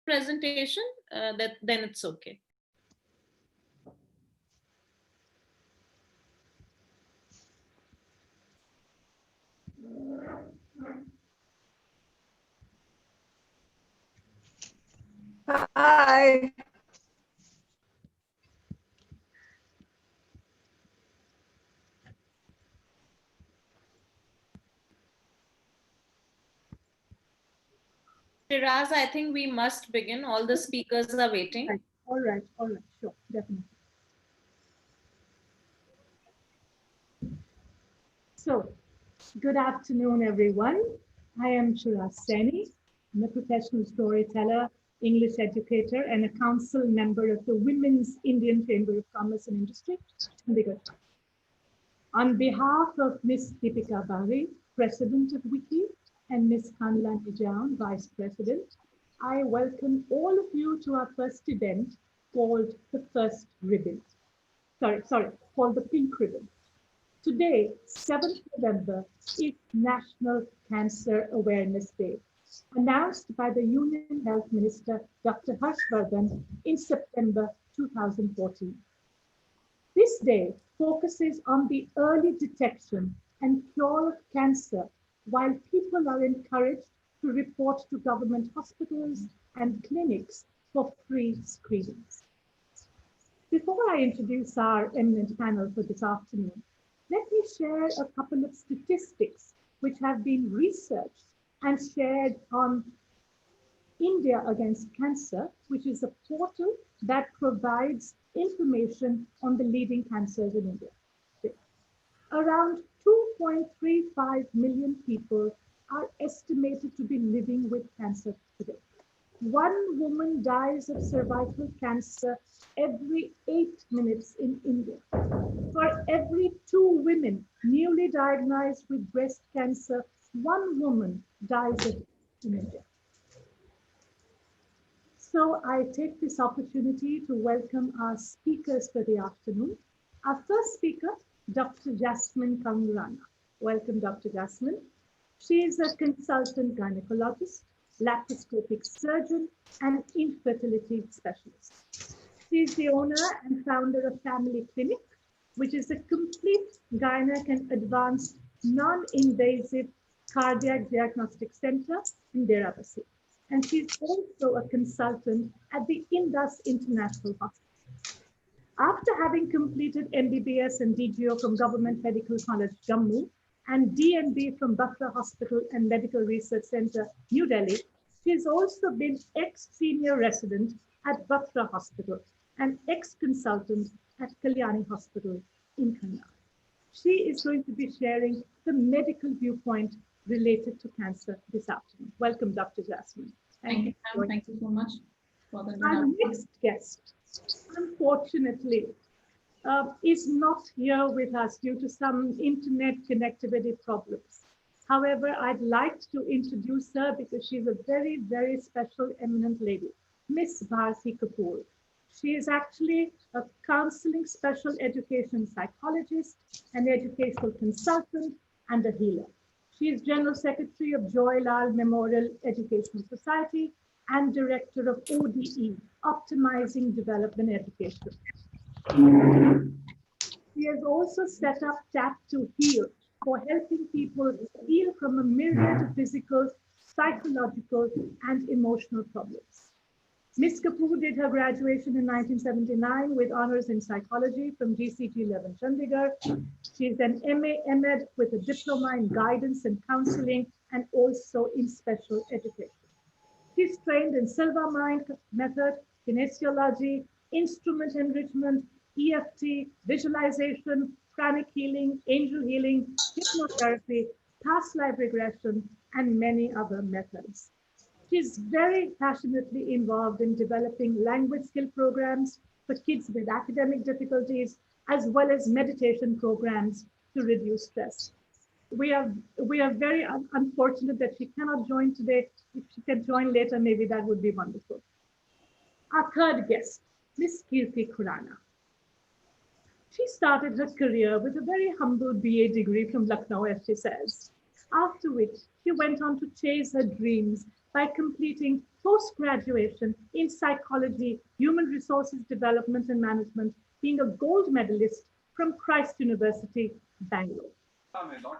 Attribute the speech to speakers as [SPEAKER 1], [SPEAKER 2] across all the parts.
[SPEAKER 1] presentation, then it's okay.
[SPEAKER 2] Hi.
[SPEAKER 1] Shiraz, I think we must begin. All the speakers are waiting.
[SPEAKER 2] All right, sure, definitely. So, good afternoon, everyone. I am Shiraz Saini. I'm a professional storyteller, English educator, and a council member of the Women's Indian Chamber of Commerce and Industry, Chandigarh. On behalf of Ms. Deepika Bahri, President of Wiki, and Ms. Kanla Nijaun, Vice President, I welcome all of you to our first event called the First Ribbon. Called the Pink Ribbon. Today, 7th November, is National Cancer Awareness Day, announced by the Union Health Minister, Dr. Harshvardhan, in September 2014. This day focuses on the early detection and cure of cancer, while people are encouraged to report to government hospitals and clinics for free screenings. Before I introduce our eminent panel for this afternoon, let me share a couple of statistics which have been researched and shared on India Against Cancer, which is a portal that provides information on the leading cancers in India. Around 2.35 million people are estimated to be living with cancer today. One woman dies of cervical cancer every 8 minutes in India. For every 2 women newly diagnosed with breast cancer, 1 woman dies of it in India. So I take this opportunity to welcome our speakers for the afternoon. Our first speaker, Dr. Jasmine Kangurana. Welcome, Dr. Jasmine. She is a consultant gynecologist, laparoscopic surgeon, and infertility specialist. She is the owner and founder of Family Clinic, which is a complete gynec and advanced non-invasive cardiac diagnostic center in Deravasi. And she's also a consultant at the Indus International Hospital. After having completed MBBS and DGO from Government Medical College, Jammu, and DNB from Batra Hospital and Medical Research Center, New Delhi, she has also been ex-senior resident at Batra Hospital and ex-consultant at Kalyani Hospital in Kannar. She is going to be sharing the medical viewpoint related to cancer this afternoon. Welcome, Dr. Jasmine.
[SPEAKER 3] Thank you so much for the
[SPEAKER 2] Our next guest, unfortunately, is not here with us due to some internet connectivity problems. However, I'd like to introduce her because she's a very, very special, eminent lady, Miss Bharti Kapoor. She is actually a counseling special education psychologist, an educational consultant, and a healer. She is General Secretary of Joy Lal Memorial Educational Society and Director of ODE, Optimizing Development Education. She has also set up Tap to Heal for helping people heal from a myriad of physical, psychological, and emotional problems. Ms. Kapoor did her graduation in 1979 with honors in psychology from GCT 11 Chandigarh. She is an MA MEd with a diploma in guidance and counseling and also in special education. She's trained in Silva Mind method, kinesiology, instrument enrichment, EFT, visualization, pranic healing, angel healing, hypnotherapy, past life regression, and many other methods. She's very passionately involved in developing language skill programs for kids with academic difficulties, as well as meditation programs to reduce stress. We are very unfortunate that she cannot join today. If she can join later, maybe that would be wonderful. Our third guest, Miss Kirti Khurana. She started her career with a very humble BA degree from Lucknow, as she says, after which she went on to chase her dreams by completing post-graduation in psychology, human resources development and management, being a gold medalist from Christ University, Bangalore.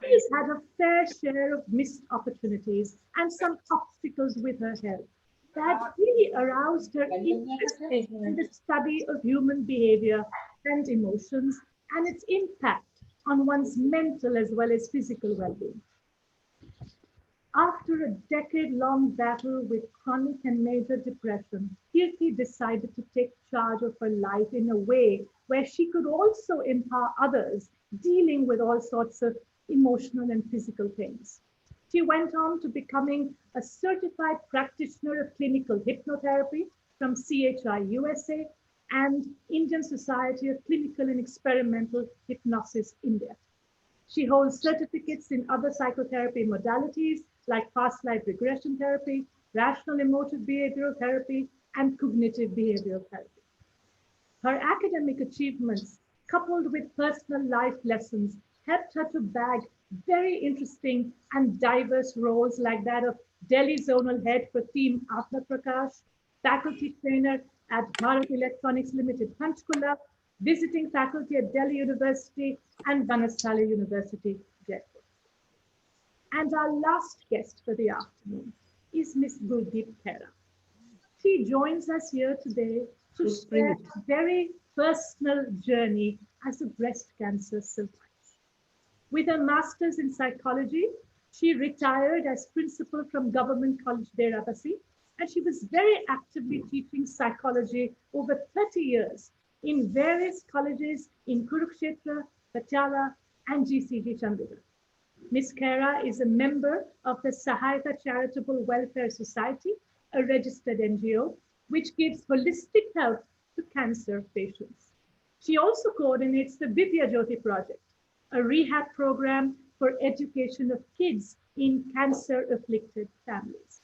[SPEAKER 2] She's had a fair share of missed opportunities and some obstacles with her health that really aroused her interest in the study of human behavior and emotions and its impact on one's mental as well as physical well-being. After a decade-long battle with chronic and major depression, Kirti decided to take charge of her life in a way where she could also empower others dealing with all sorts of emotional and physical things. She went on to becoming a certified practitioner of clinical hypnotherapy from CHI USA and Indian Society of Clinical and Experimental Hypnosis, India. She holds certificates in other psychotherapy modalities like past life regression therapy, rational emotive behavioral therapy, and cognitive behavioral therapy. Her academic achievements, coupled with personal life lessons, helped her to bag very interesting and diverse roles like that of Delhi Zonal Head for Team Atma Prakash, faculty trainer at Bharat Electronics Limited, Panchkula, visiting faculty at Delhi University and Banasthala University, Jaipur. And our last guest for the afternoon is Ms. Gurdeep Khera. She joins us here today to share a very personal journey as a breast cancer survivor. With her master's in psychology, she retired as principal from Government College Derabasi, and she was very actively teaching psychology over 30 years in various colleges in Kurukshetra, Patiala, and GCG Chandigarh. Ms. Khera is a member of the Sahayata Charitable Welfare Society, a registered NGO, which gives holistic help to cancer patients. She also coordinates the Vidya Jyoti Project, a rehab program for education of kids in cancer-afflicted families.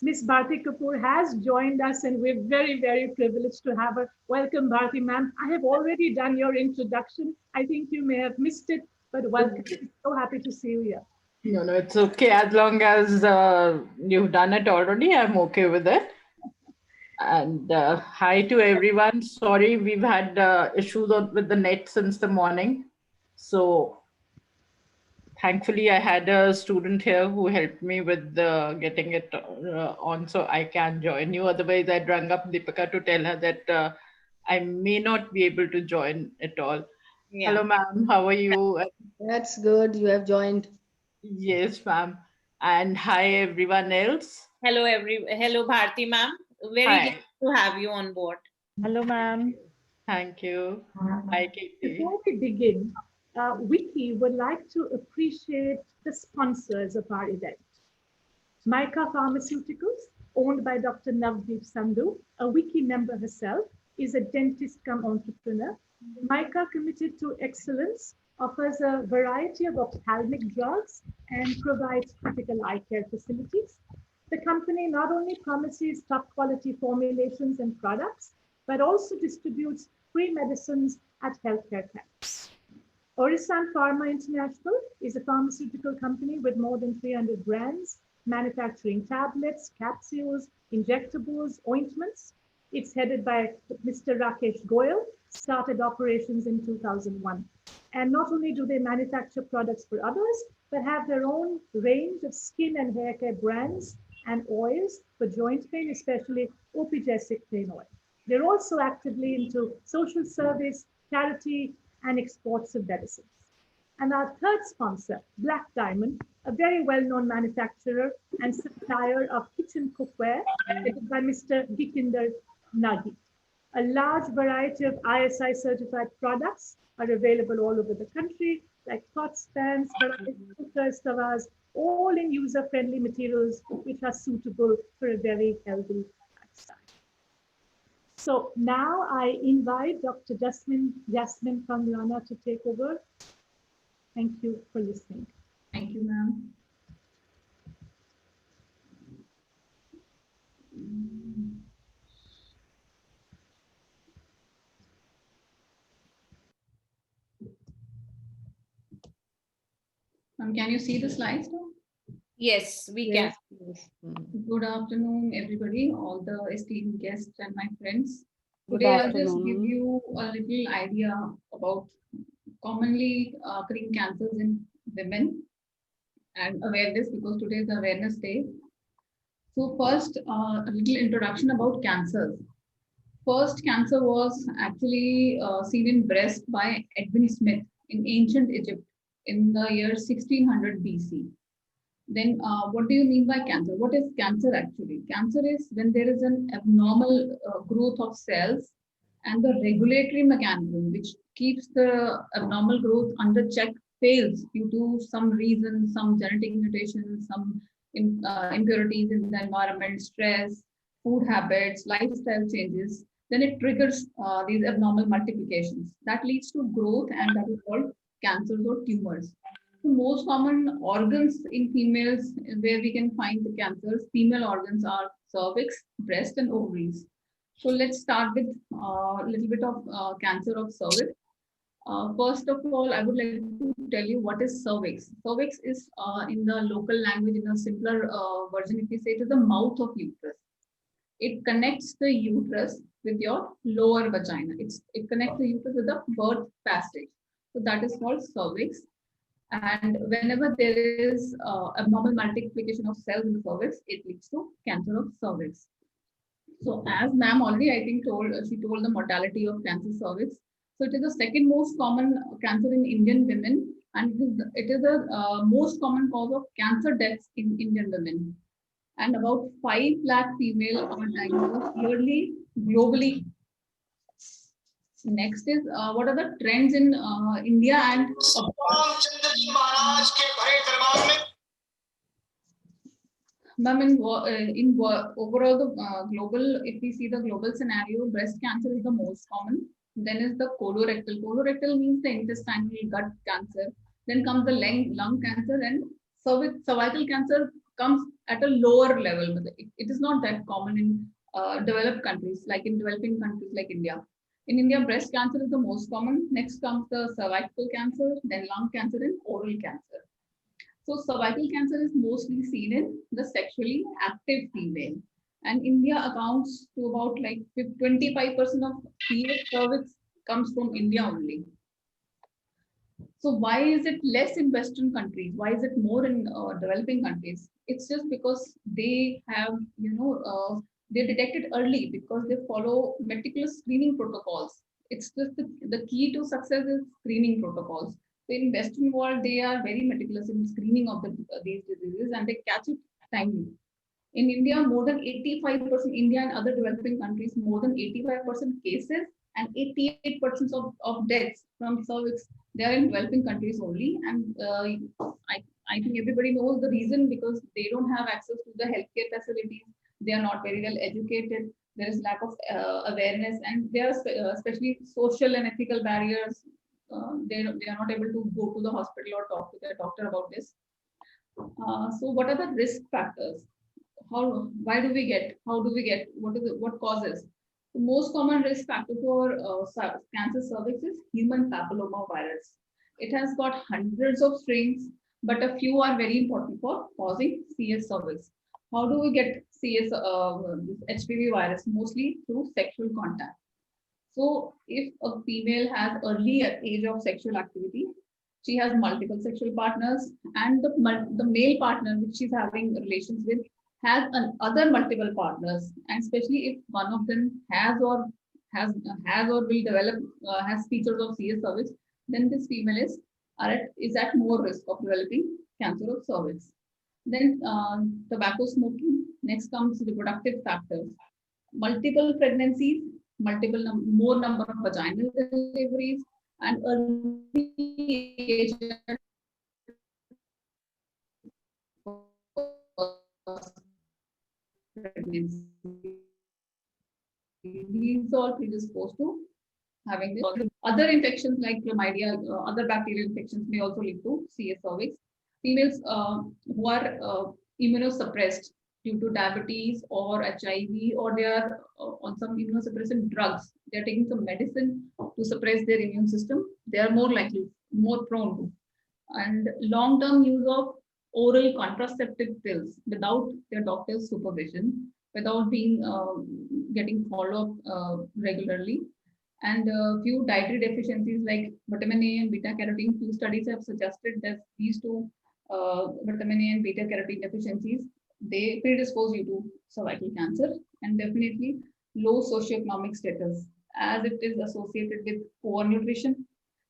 [SPEAKER 2] Ms. Bharti Kapoor has joined us and we're very, very privileged to have her. Welcome, Bharti ma'am. I have already done your introduction. I think you may have missed it, but welcome. So happy to see you here.
[SPEAKER 4] No, it's okay. As long as you've done it already, I'm okay with it. And hi to everyone. Sorry, we've had issues with the net since the morning. So thankfully, I had a student here who helped me with getting it on so I can join you. Otherwise, I'd rung up Deepika to tell her that I may not be able to join at all.
[SPEAKER 1] Yeah.
[SPEAKER 4] Hello, ma'am. How are you?
[SPEAKER 5] That's good. You have joined.
[SPEAKER 4] Yes, ma'am. And hi, everyone else.
[SPEAKER 1] Hello, hello, Bharti ma'am. Very
[SPEAKER 4] Hi.
[SPEAKER 1] glad to have you on board.
[SPEAKER 6] Hello, ma'am.
[SPEAKER 4] Thank you. Hi, Katie.
[SPEAKER 2] Before we begin, Wiki would like to appreciate the sponsors of our event. Mica Pharmaceuticals, owned by Dr. Navdeep Sandhu, a Wiki member herself, is a dentist come entrepreneur. Mica, committed to excellence, offers a variety of ophthalmic drugs and provides critical eye care facilities. The company not only promises top quality formulations and products, but also distributes free medicines at healthcare camps. Orisan Pharma International is a pharmaceutical company with more than 300 brands, manufacturing tablets, capsules, injectables, ointments. It's headed by Mr. Rakesh Goyal, started operations in 2001. And not only do they manufacture products for others, but have their own range of skin and hair care brands and oils for joint pain, especially Opigesic pain oil. They're also actively into social service, charity, and exports of medicines. And our third sponsor, Black Diamond, a very well-known manufacturer and supplier of kitchen cookware, headed by Mr. Gikinder Nagi. A large variety of ISI certified products are available all over the country, like pots, pans, cookers, tawas, all in user-friendly materials which are suitable for a very healthy lifestyle. So now I invite Dr. Jasmine Kamrana to take over. Thank you for listening.
[SPEAKER 3] Thank you, ma'am. Can you see the slides now?
[SPEAKER 1] Yes, we can.
[SPEAKER 5] Yes.
[SPEAKER 3] Good afternoon, everybody, all the esteemed guests and my friends.
[SPEAKER 5] Good
[SPEAKER 3] Today, I'll just give
[SPEAKER 5] afternoon.
[SPEAKER 3] you a little idea about commonly occurring cancers in women and awareness, because today is the Awareness Day. So first, a little introduction about cancers. First cancer was actually seen in breast by Edwin Smith in ancient Egypt in the year 1600 BC. Then what do you mean by cancer? What is cancer actually? Cancer is when there is an abnormal growth of cells and the regulatory mechanism which keeps the abnormal growth under check fails due to some reason, some genetic mutation, some impurities in the environment, stress, food habits, lifestyle changes, then it triggers these abnormal multiplications. That leads to growth, and that is called cancers or tumors. The most common organs in females where we can find the cancers, female organs are cervix, breast, and ovaries. So let's start with a little bit of cancer of cervix. First of all, I would like to tell you what is cervix. Cervix is in the local language, in a simpler version, if we say it is the mouth of uterus. It connects the uterus with your lower vagina. It connects the uterus with the birth passage. So that is called cervix. And whenever there is abnormal multiplication of cells in the cervix, it leads to cancer of cervix. So as ma'am already, I think she told the mortality of cancer cervix. So it is the second most common cancer in Indian women, and it is the most common cause of cancer deaths in Indian women. And about 5 lakh female are diagnosed yearly globally. Next is what are the trends in India and abroad? Ma'am, in overall the global, if we see the global scenario, breast cancer is the most common. Then is the colorectal. Colorectal means the intestinal gut cancer. Then comes the lung cancer, and cervical cancer comes at a lower level. It is not that common in developed countries, like in developing countries like India. In India, breast cancer is the most common. Next comes the cervical cancer, then lung cancer, and oral cancer. So cervical cancer is mostly seen in the sexually active female. And India accounts to about like 25% of CS cervix comes from India only. So why is it less in Western countries? Why is it more in developing countries? It's just because they have, they detect it early because they follow meticulous screening protocols. It's just the key to success is screening protocols. So in Western world, they are very meticulous in screening of these diseases, and they catch it timely. In India, more than 85%, India and other developing countries, more than 85% cases and 88% of deaths from cervix, they are in developing countries only. And I think everybody knows the reason, because they don't have access to the healthcare facilities. They are not very well educated. There is lack of awareness, and there are especially social and ethical barriers. They are not able to go to the hospital or talk to their doctor about this. So what are the risk factors? Why do we get? How do we get? What causes? The most common risk factor for cancer cervix is human papilloma virus. It has got hundreds of strains, but a few are very important for causing CS cervix. How do we get CS HPV virus? Mostly through sexual contact. So if a female has early age of sexual activity, she has multiple sexual partners, and the male partner which she's having relations with has other multiple partners, and especially if one of them has or will develop has features of CS cervix, then this female is at more risk of developing cancer of cervix. Then tobacco smoking. Next comes reproductive factors. Multiple pregnancies, more number of vaginal deliveries, and early age pregnancy. These all predisposed to having this. Other infections like chlamydia, other bacterial infections may also lead to CS cervix. Females who are immunosuppressed due to diabetes or HIV, or they are on some immunosuppressant drugs, they are taking some medicine to suppress their immune system, they are more prone to. And long-term use of oral contraceptive pills without their doctor's supervision, without being getting follow-up regularly. And few dietary deficiencies like vitamin A and beta carotene, few studies have suggested that these two vitamin A and beta carotene deficiencies, they predispose you to cervical cancer. And definitely low socioeconomic status, as it is associated with poor nutrition,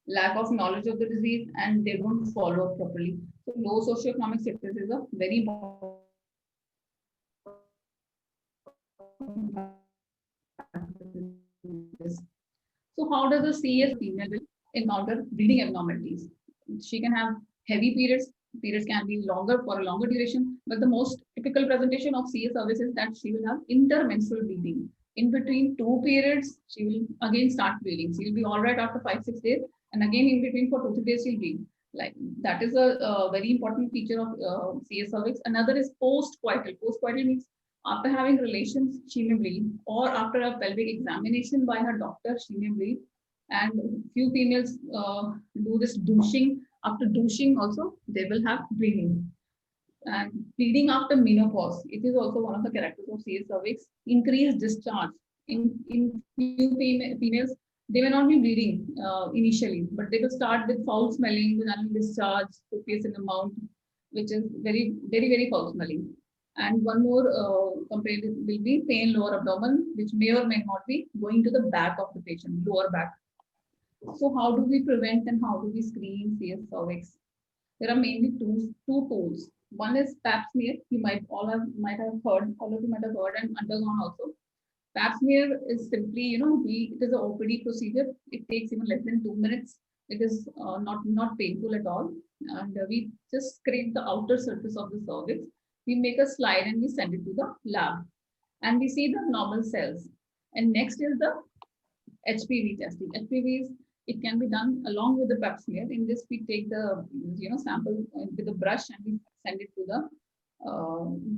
[SPEAKER 3] lack of knowledge of the disease, and they don't follow up properly. So low socioeconomic status is a very important. So how does a CS female will encounter bleeding abnormalities? She can have heavy periods. Periods can be longer for a longer duration, but the most typical presentation of CS cervix is that she will have intermenstrual bleeding. In between two periods, she will again start bleeding. She will be all right after 5-6 days, and again in between for 2-3 days she'll bleed. Like that is a very important feature of CS cervix. Another is postcoital. Postcoital means after having relations, she may bleed, or after a pelvic examination by her doctor, she may bleed. And few females do this douching. After douching also, they will have bleeding. And bleeding after menopause, it is also one of the characters of CS cervix. Increased discharge. In few females, they may not be bleeding initially, but they will start with foul smelling, vaginal discharge, copious in amount, which is very, very, very foul smelling. And one more complaint will be pain lower abdomen, which may or may not be going to the back of the patient, lower back. So how do we prevent and how do we screen CS cervix? There are mainly two tools. One is Pap smear. You might all have heard, all of you might have heard and undergone also. Pap smear is simply, it is an OPD procedure. It takes even less than 2 minutes. It is not painful at all. And we just scrape the outer surface of the cervix. We make a slide and we send it to the lab. And we see the normal cells. And next is the HPV testing. HPV it can be done along with the Pap smear. In this, we take the sample with a brush and we send it to the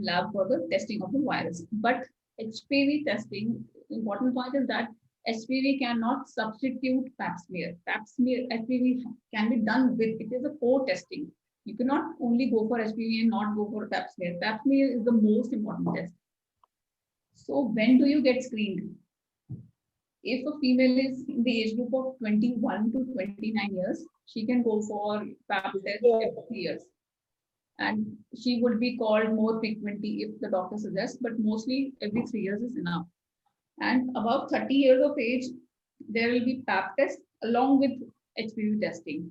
[SPEAKER 3] lab for the testing of the virus. But HPV testing, important point is that HPV cannot substitute Pap smear. Pap smear HPV can be done with, it is a co-testing. You cannot only go for HPV and not go for Pap smear. Pap smear is the most important test. So when do you get screened? If a female is in the age group of 21 to 29 years, she can go for Pap test every 3 years. And she would be called more frequently if the doctor suggests, but mostly every 3 years is enough. And above 30 years of age, there will be Pap test along with HPV testing.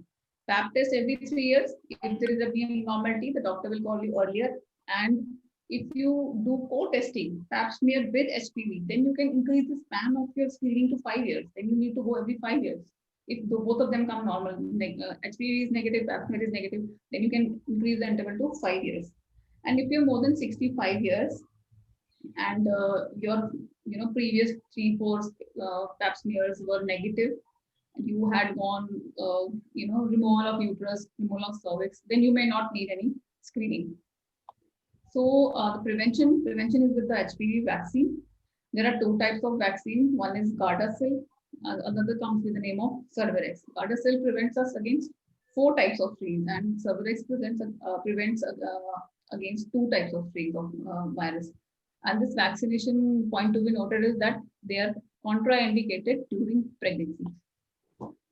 [SPEAKER 3] Pap test every 3 years. If there is a abnormality, the doctor will call you earlier. And if you do co-testing, Pap smear with HPV, then you can increase the span of your screening to 5 years. Then you need to go every 5 years. If both of them come normal, HPV is negative, Pap smear is negative, then you can increase the interval to 5 years. And if you're more than 65 years and your previous 3-4 Pap smears were negative, you had gone removal of uterus, removal of cervix, then you may not need any screening. So the prevention is with the HPV vaccine. There are 2 types of vaccine. One is Gardasil, another comes with the name of Cervarix. Gardasil prevents us against 4 types of strains, and Cervarix prevents against 2 types of strains of virus. And this vaccination point to be noted is that they are contraindicated during pregnancy.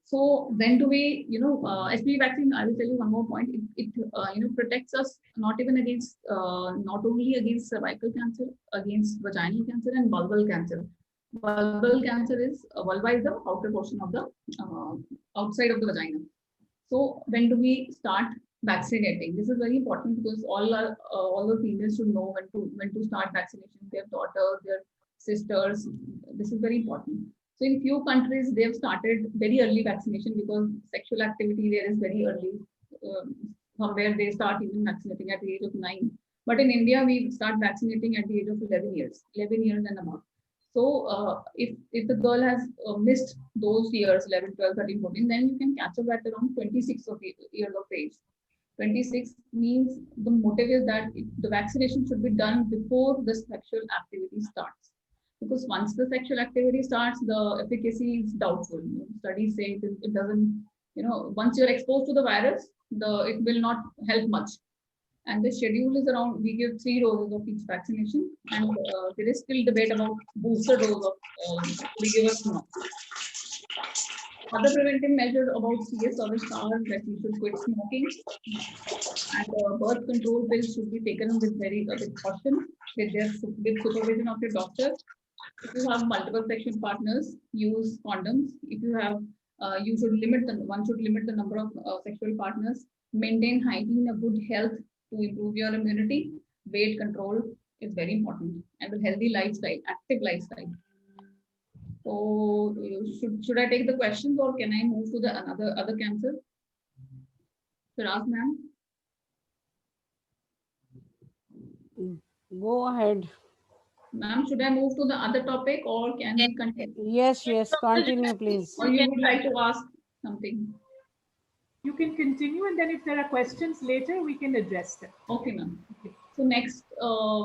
[SPEAKER 3] So when do we, HPV vaccine, I will tell you one more point. It protects us not only against cervical cancer, against vaginal cancer and vulval cancer. Vulval cancer is, vulva is the outer portion of the outside of the vagina. So when do we start vaccinating? This is very important because all the females should know when to start vaccination. Their daughters, their sisters. This is very important. So in few countries, they have started very early vaccination because sexual activity there is very early. Somewhere they start even vaccinating at the age of 9. But in India, we start vaccinating at the age of 11 years and above. So if the girl has missed those years, 11, 12, 13, 14, then you can catch up at around 26 years of age. 26 means the motive is that the vaccination should be done before the sexual activity starts. Because once the sexual activity starts, the efficacy is doubtful. Studies say it doesn't, once you're exposed to the virus, it will not help much. And the schedule is around, we give 3 doses of each vaccination, and there is still debate about booster dose of we give it or not. Other preventive measures about CS service are that you should quit smoking, and birth control pills should be taken with with caution, with supervision of your doctor. If you have multiple sexual partners, use condoms. If you have, one should limit the number of sexual partners. Maintain hygiene, a good health to improve your immunity. Weight control is very important, and a healthy lifestyle, active lifestyle. So, should I take the questions, or can I move to the other cancer? Firas, ma'am.
[SPEAKER 6] Go ahead.
[SPEAKER 3] Ma'am, should I move to the other topic, or can we continue?
[SPEAKER 6] Yes, yes, continue, please.
[SPEAKER 3] Or you would like to ask something?
[SPEAKER 2] You can continue, and then if there are questions later, we can address them.
[SPEAKER 3] Okay, ma'am. So next,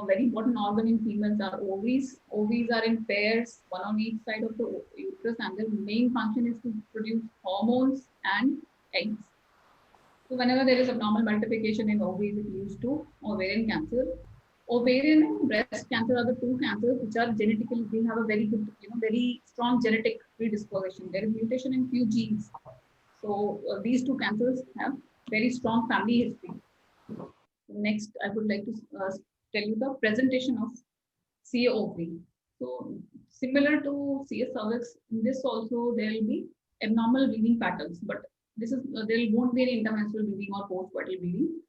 [SPEAKER 3] very important organ in females are ovaries. Ovaries are in pairs, one on each side of the uterus, and their main function is to produce hormones and eggs. So whenever there is abnormal multiplication in ovaries, it leads to ovarian cancer. Ovarian and breast cancer are the two cancers which are genetically, they have a very good, very strong genetic predisposition. There is mutation in few genes. So these two cancers have very strong family history. Next, I would like to tell you the presentation of CA ovary. So similar to CA cervix, in this also there will be abnormal bleeding patterns, but this is there won't be any intermenstrual bleeding or postpartum bleeding.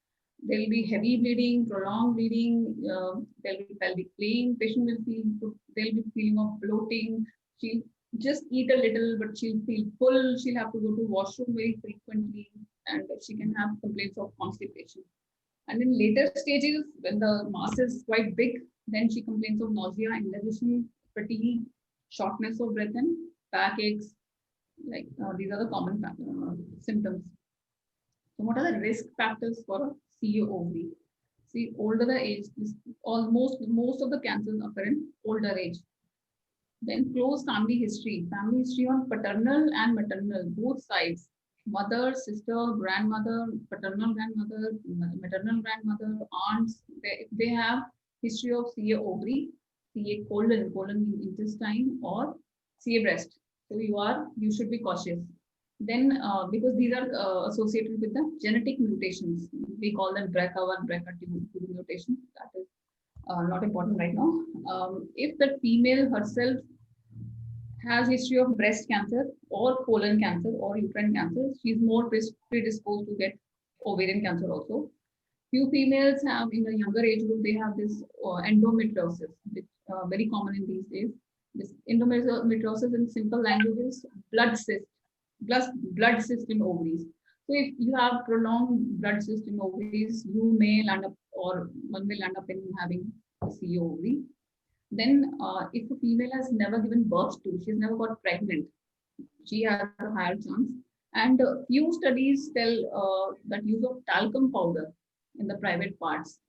[SPEAKER 3] There will be heavy bleeding, prolonged bleeding. There will be pelvic pain. Patient will feel, there will be feeling of bloating. She'll just eat a little, but she'll feel full. She'll have to go to washroom very frequently, and she can have complaints of constipation. And in later stages, when the mass is quite big, then she complains of nausea, indigestion, fatigue, shortness of breath, and backaches. Like these are the common symptoms. So, what are the risk factors for a CA ovary? See, older the age, most of the cancers occur in older age. Then close family history on paternal and maternal, both sides. Mother, sister, grandmother, paternal grandmother, maternal grandmother, aunts, they have history of CA ovary, CA colon means intestine, or CA breast. So you should be cautious. Then because these are associated with the genetic mutations, we call them BRCA1, BRCA2 mutations. That is not important right now. If the female herself has history of breast cancer or colon cancer or uterine cancer, she's more predisposed to get ovarian cancer also. Few females have, in the younger age group, they have this endometriosis, which very common in these days. This endometriosis in simple language is blood cyst in ovaries. So if you have prolonged blood cyst in ovaries, you may land up, or one will land up in having a CA ovary. Then if a female has never given birth to, she's never got pregnant, she has a higher chance. And few studies tell that use of talcum powder in the private parts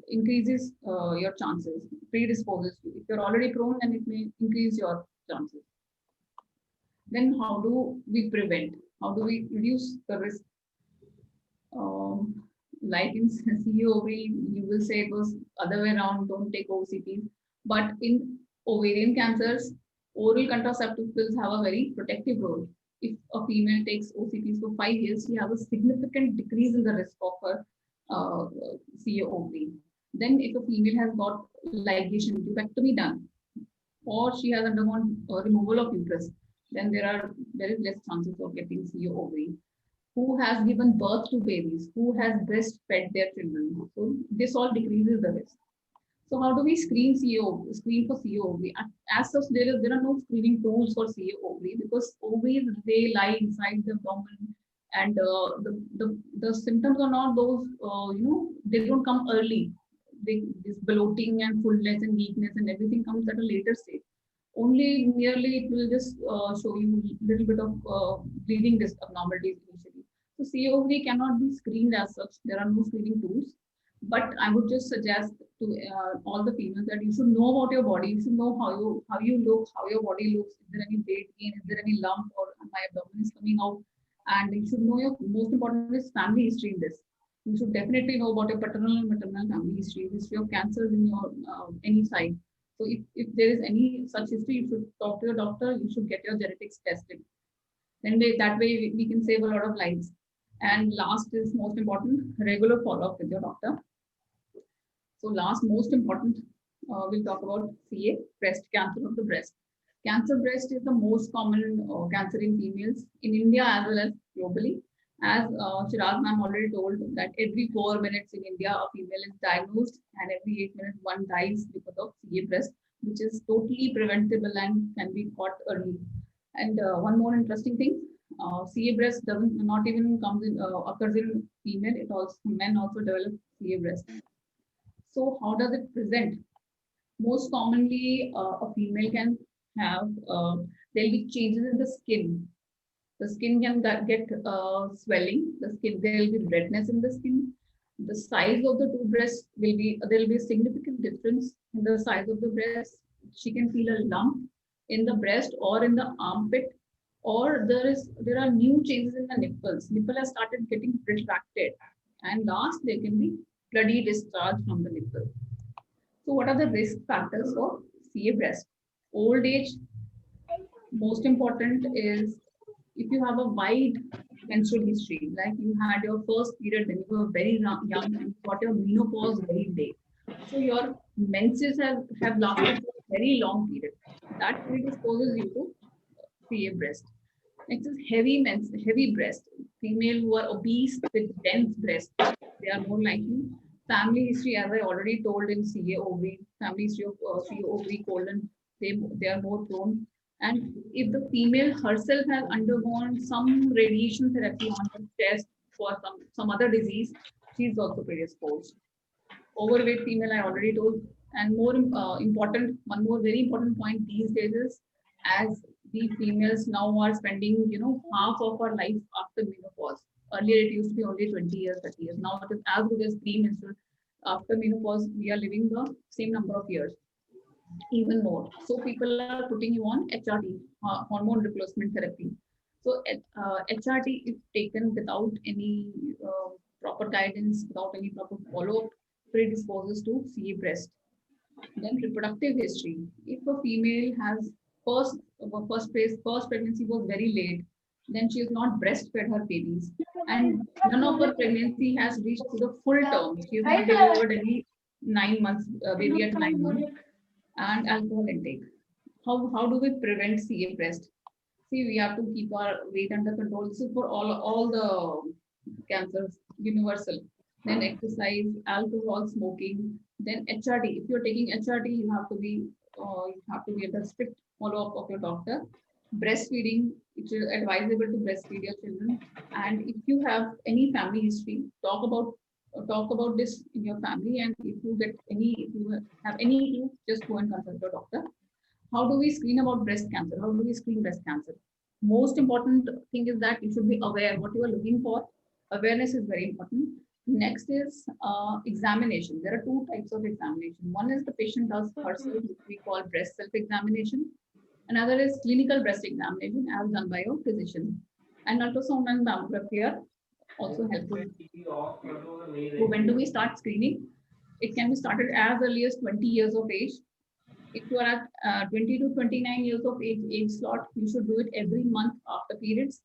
[SPEAKER 3] increases your chances, predisposes you. If you're already prone, then it may increase your chances. Then how do we prevent? How do we reduce the risk? Like in CA ovary, you will say it was other way around, don't take OCPs. But in ovarian cancers, oral contraceptive pills have a very protective role. If a female takes OCPs for 5 years, she has a significant decrease in the risk of her CA ovary. Then if a female has got ligation, tubectomy done, or she has undergone removal of uterus, then there is less chances of getting CA ovary. Who has given birth to babies, who has breastfed their children. So this all decreases the risk. So how do we screen for CA ovary? As such, there are no screening tools for CA ovary, because ovaries, they lie inside the abdomen, and the symptoms are not those, they don't come early. This bloating and fullness and weakness and everything comes at a later stage. Only merely it will just show you a little bit of bleeding abnormalities initially. So CA ovary cannot be screened as such. There are no screening tools. But I would just suggest to all the females that you should know about your body. You should know how you look, how your body looks. Is there any weight gain? Is there any lump, or my abdomen is coming out? And you should know your most important is family history in this. You should definitely know about your paternal and maternal family history of cancers in your any side. So if there is any such history, you should talk to your doctor. You should get your genetics tested. Then that way we can save a lot of lives. And last is most important, regular follow-up with your doctor. So last, most important, we'll talk about CA, breast cancer of the breast. Cancer breast is the most common cancer in females in India as well as globally. As Shiraz ma'am already told that every 4 minutes in India, a female is diagnosed and every 8 minutes one dies because of CA breast, which is totally preventable and can be caught early. And one more interesting thing, CA breast not even occurs in female, it also men also develop CA breast. So how does it present? Most commonly, a female can have, there'll be changes in the skin. The skin can get swelling, there'll be redness in the skin. The size of the two breasts there'll be a significant difference in the size of the breast. She can feel a lump in the breast or in the armpit, or there are new changes in the nipples. Nipple has started getting retracted, and last there can be bloody discharge from the nipple. So what are the risk factors for CA breast? Old age, most important is if you have a wide menstrual history, like you had your first period when you were very young and got your menopause very late. So your menses have lasted for a very long period. That predisposes you to CA breast. Next is heavy breast. Female who are obese with dense breast, they are more likely. Family history, as I already told in CA ovary, family history of CA ovary colon, they are more prone. And if the female herself has undergone some radiation therapy on her chest for some other disease, she is also predisposed. Overweight female, I already told. And more important, one more very important point these days is, as we females now are spending, half of our life after menopause. Earlier, it used to be only 20 years, 30 years. Now it is as good as premenstrual. After menopause, we are living the same number of years, even more. So people are putting you on HRT, hormone replacement therapy. So HRT, if taken without any proper guidance, without any proper follow-up, predisposes to CA breast. Then reproductive history. If a female has first pregnancy was very late, then she has not breastfed her babies, and none of her pregnancy has reached to the full term. She has not delivered any 9 months baby at 9 months. And alcohol intake. How do we prevent CA breast? See, we have to keep our weight under control. This is for all the cancers, universal. Then exercise, alcohol, smoking. Then HRT. If you're taking HRT, you have to be at the strict follow-up of your doctor. Breastfeeding, it is advisable to breastfeed your children. And if you have any family history, talk about this in your family. And if you have any clue, just go and consult your doctor. How do we screen about breast cancer? How do we screen breast cancer? Most important thing is that you should be aware what you are looking for. Awareness is very important. Next is examination. There are two types of examination. One is the patient does herself, which we call breast self-examination. Another is clinical breast examination as done by a physician. And ultrasound and mammography are also helpful. So when do we start screening? It can be started as early as 20 years of age. If you are at 20 to 29 years of age slot, you should do it every month after periods.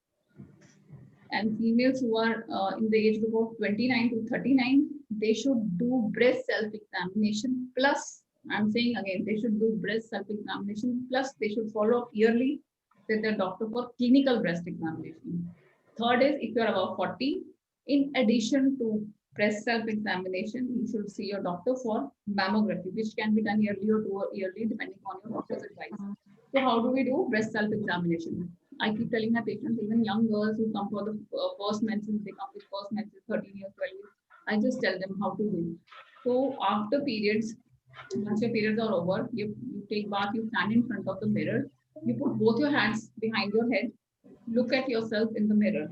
[SPEAKER 3] And females who are in the age group of 29 to 39, they should do breast self-examination plus, I'm saying again, they should do breast self-examination plus they should follow up yearly with their doctor for clinical breast examination. Third is if you're above 40, in addition to breast self-examination, you should see your doctor for mammography, which can be done yearly or yearly depending on your doctor's advice. So how do we do breast self-examination? I keep telling my patients, even young girls who come for the first menses, they come with first menses, 13 years, 12 years. I just tell them how to do. So after periods, once your periods are over, you take bath, you stand in front of the mirror, you put both your hands behind your head, look at yourself in the mirror.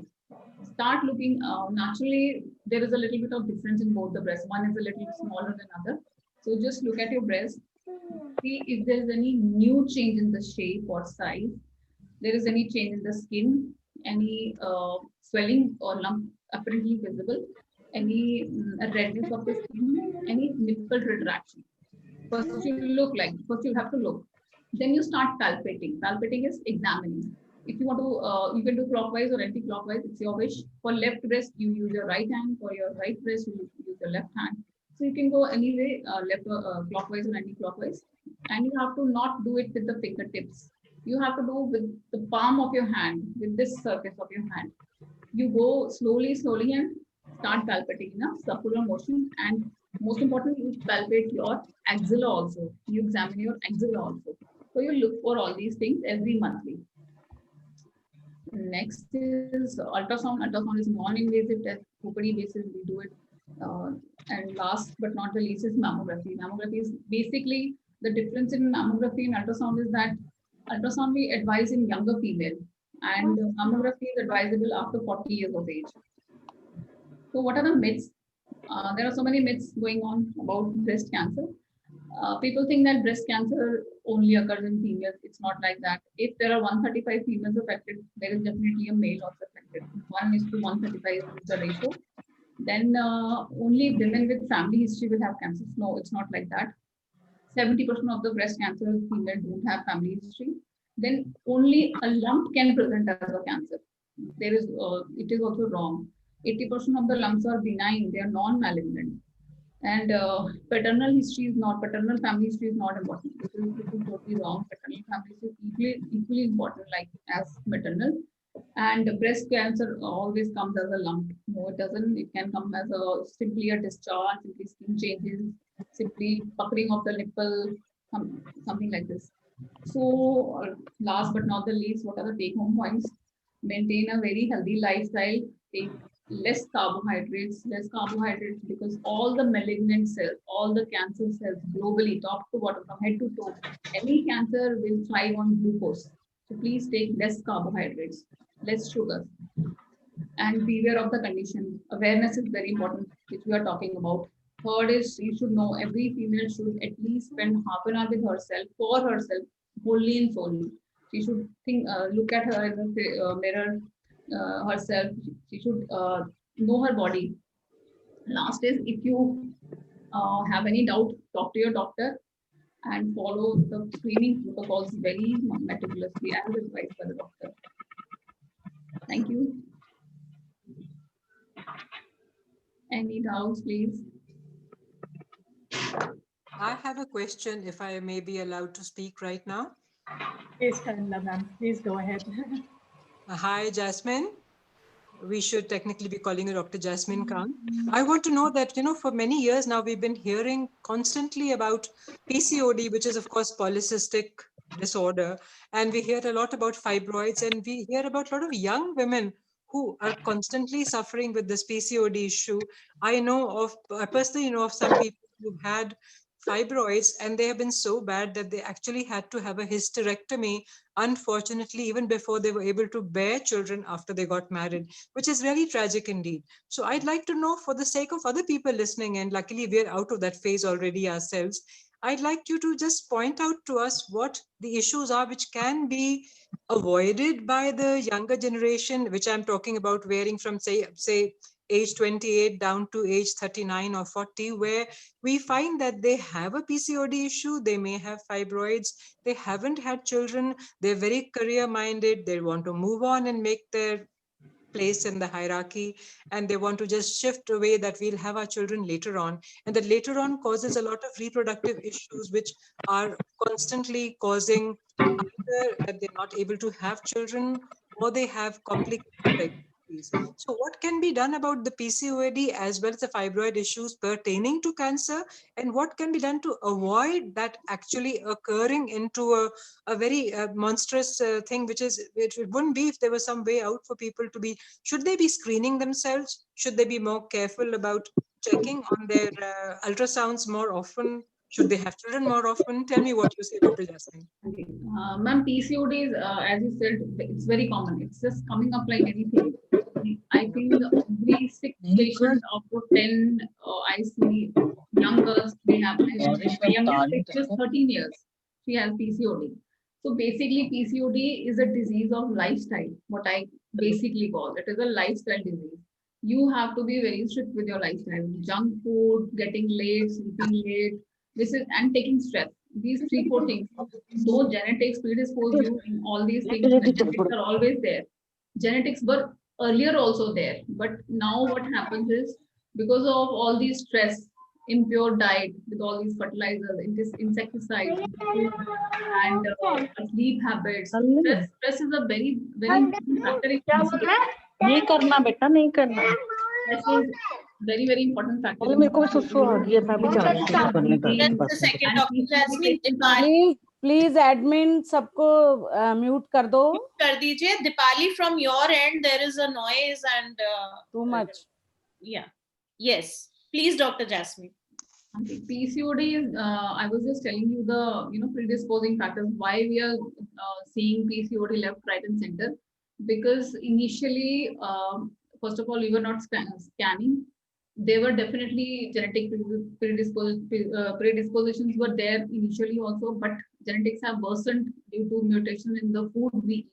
[SPEAKER 3] Start looking, naturally, there is a little bit of difference in both the breasts. One is a little smaller than other. So just look at your breast, see if there is any new change in the shape or size. There is any change in the skin, any swelling or lump apparently visible. any redness of the skin, any nipple retraction. First you have to look. Then you start palpating. Palpating is examining. If you want to, you can do clockwise or anti-clockwise, it's your wish. For left breast, you use your right hand. For your right breast, you use your left hand. So you can go any way, left clockwise or anti-clockwise. And you have to not do it with the fingertips. You have to do with the palm of your hand, with this surface of your hand. You go slowly, slowly and start palpating in a circular motion. And most importantly, you palpate your axilla also. You examine your axilla also. So you look for all these things every monthly. Next is ultrasound. Ultrasound is non-invasive test. Kupadi basis we do it. And last but not the least is mammography. Mammography is basically the difference in mammography and ultrasound is that ultrasound we advise in younger female and mammography is advisable after 40 years of age. So what are the myths? There are so many myths going on about breast cancer. People think that breast cancer only occurs in females. It's not like that. If there are 135 females affected, there is definitely a male also affected. 1:135 is the ratio. Then only women with family history will have cancer. No, it's not like that. 70% of the breast cancer female don't have family history. Then only a lump can present as a cancer. There is, it is also wrong. 80% of the lumps are benign. They are non-malignant. And paternal family history is not important. This is totally wrong. Paternal family history is equally important like as maternal. And breast cancer always comes as a lump. No, it doesn't. It can come as simply a discharge, simply skin changes, simply puckering of the nipple, something like this. So last but not the least, what are the take-home points? Maintain a very healthy lifestyle. Take less carbohydrates because all the malignant cells, all the cancer cells globally, top to bottom, from head to toe, any cancer will thrive on glucose. So please take less carbohydrates, less sugar, and beware of the condition. Awareness is very important, which we are talking about. Third is you should know every female should at least spend half an hour with herself, for herself, wholly and solely. She should think, look at her in the mirror herself. She should know her body. Last is if you have any doubt, talk to your doctor and follow the screening protocols very meticulously as advised by the doctor. Thank you. Any doubts, please?
[SPEAKER 7] I have a question, if I may be allowed to speak right now.
[SPEAKER 2] Please, Kanla ma'am, please go ahead.
[SPEAKER 7] Hi, Jasmine. We should technically be calling her Dr. Jasmine Khan. I want to know that, for many years now, we've been hearing constantly about PCOD, which is, of course, polycystic disorder. And we hear a lot about fibroids, and we hear about a lot of young women who are constantly suffering with this PCOD issue. I personally know of some people who had fibroids and they have been so bad that they actually had to have a hysterectomy, unfortunately, even before they were able to bear children after they got married, which is really tragic indeed. So I'd like to know, for the sake of other people listening, and luckily we're out of that phase already ourselves, I'd like you to just point out to us what the issues are which can be avoided by the younger generation, which I'm talking about varying from say age 28 down to age 39 or 40, where we find that they have a PCOD issue, they may have fibroids, they haven't had children, they're very career minded, they want to move on and make their place in the hierarchy, and they want to just shift away that we'll have our children later on, and that later on causes a lot of reproductive issues which are constantly causing either that they're not able to have children or they have complicated pregnancies. So what can be done about the PCOD as well as the fibroid issues pertaining to cancer, and what can be done to avoid that actually occurring into a very monstrous thing, which it wouldn't be if there was some way out for people to be, should they be screening themselves? Should they be more careful about checking on their ultrasounds more often? Should they have children more often? Tell me what you say, Dr. Jasmine.
[SPEAKER 3] Ma'am, PCOD is, as you said, it's very common. It's just coming up like anything. I think every 6 patients out of 10 I see young girls, they have, my youngest is 13 years. She has PCOD. So basically PCOD is a disease of lifestyle, what I basically call it is a lifestyle disease. you have to be very strict with your lifestyle. Junk food, getting late, sleeping late, this is and taking stress. These 3, 4 things. Though genetics predispose you in all these things, genetics are always there. Genetics were earlier also there, but now what happens is because of all these stress, impure diet with all these fertilizers, insecticides, and sleep habits. Stress is a very important factor in PCOD.
[SPEAKER 5] नहीं करना बेटा, नहीं करना।
[SPEAKER 3] Stress is very important factor.
[SPEAKER 5] अरे मेरे को सुसु आ रही है, मैं भी जा रही हूँ करने का।
[SPEAKER 1] Just a second,
[SPEAKER 3] And
[SPEAKER 1] Dr. Jasmine.
[SPEAKER 6] Please, please, admin सबको mute कर दो.
[SPEAKER 1] कर दीजिए. Dipali, from your end, there is a noise and
[SPEAKER 6] Too much.
[SPEAKER 1] yeah. Yes. Please, Dr. Jasmine.
[SPEAKER 3] okay, PCOD is, I was just telling you the predisposing factors why we are seeing PCOD left, right, and center. Because initially, first of all, we were not scanning. There were definitely genetic predispositions were there initially also, but genetics have worsened due to mutation in the food we eat,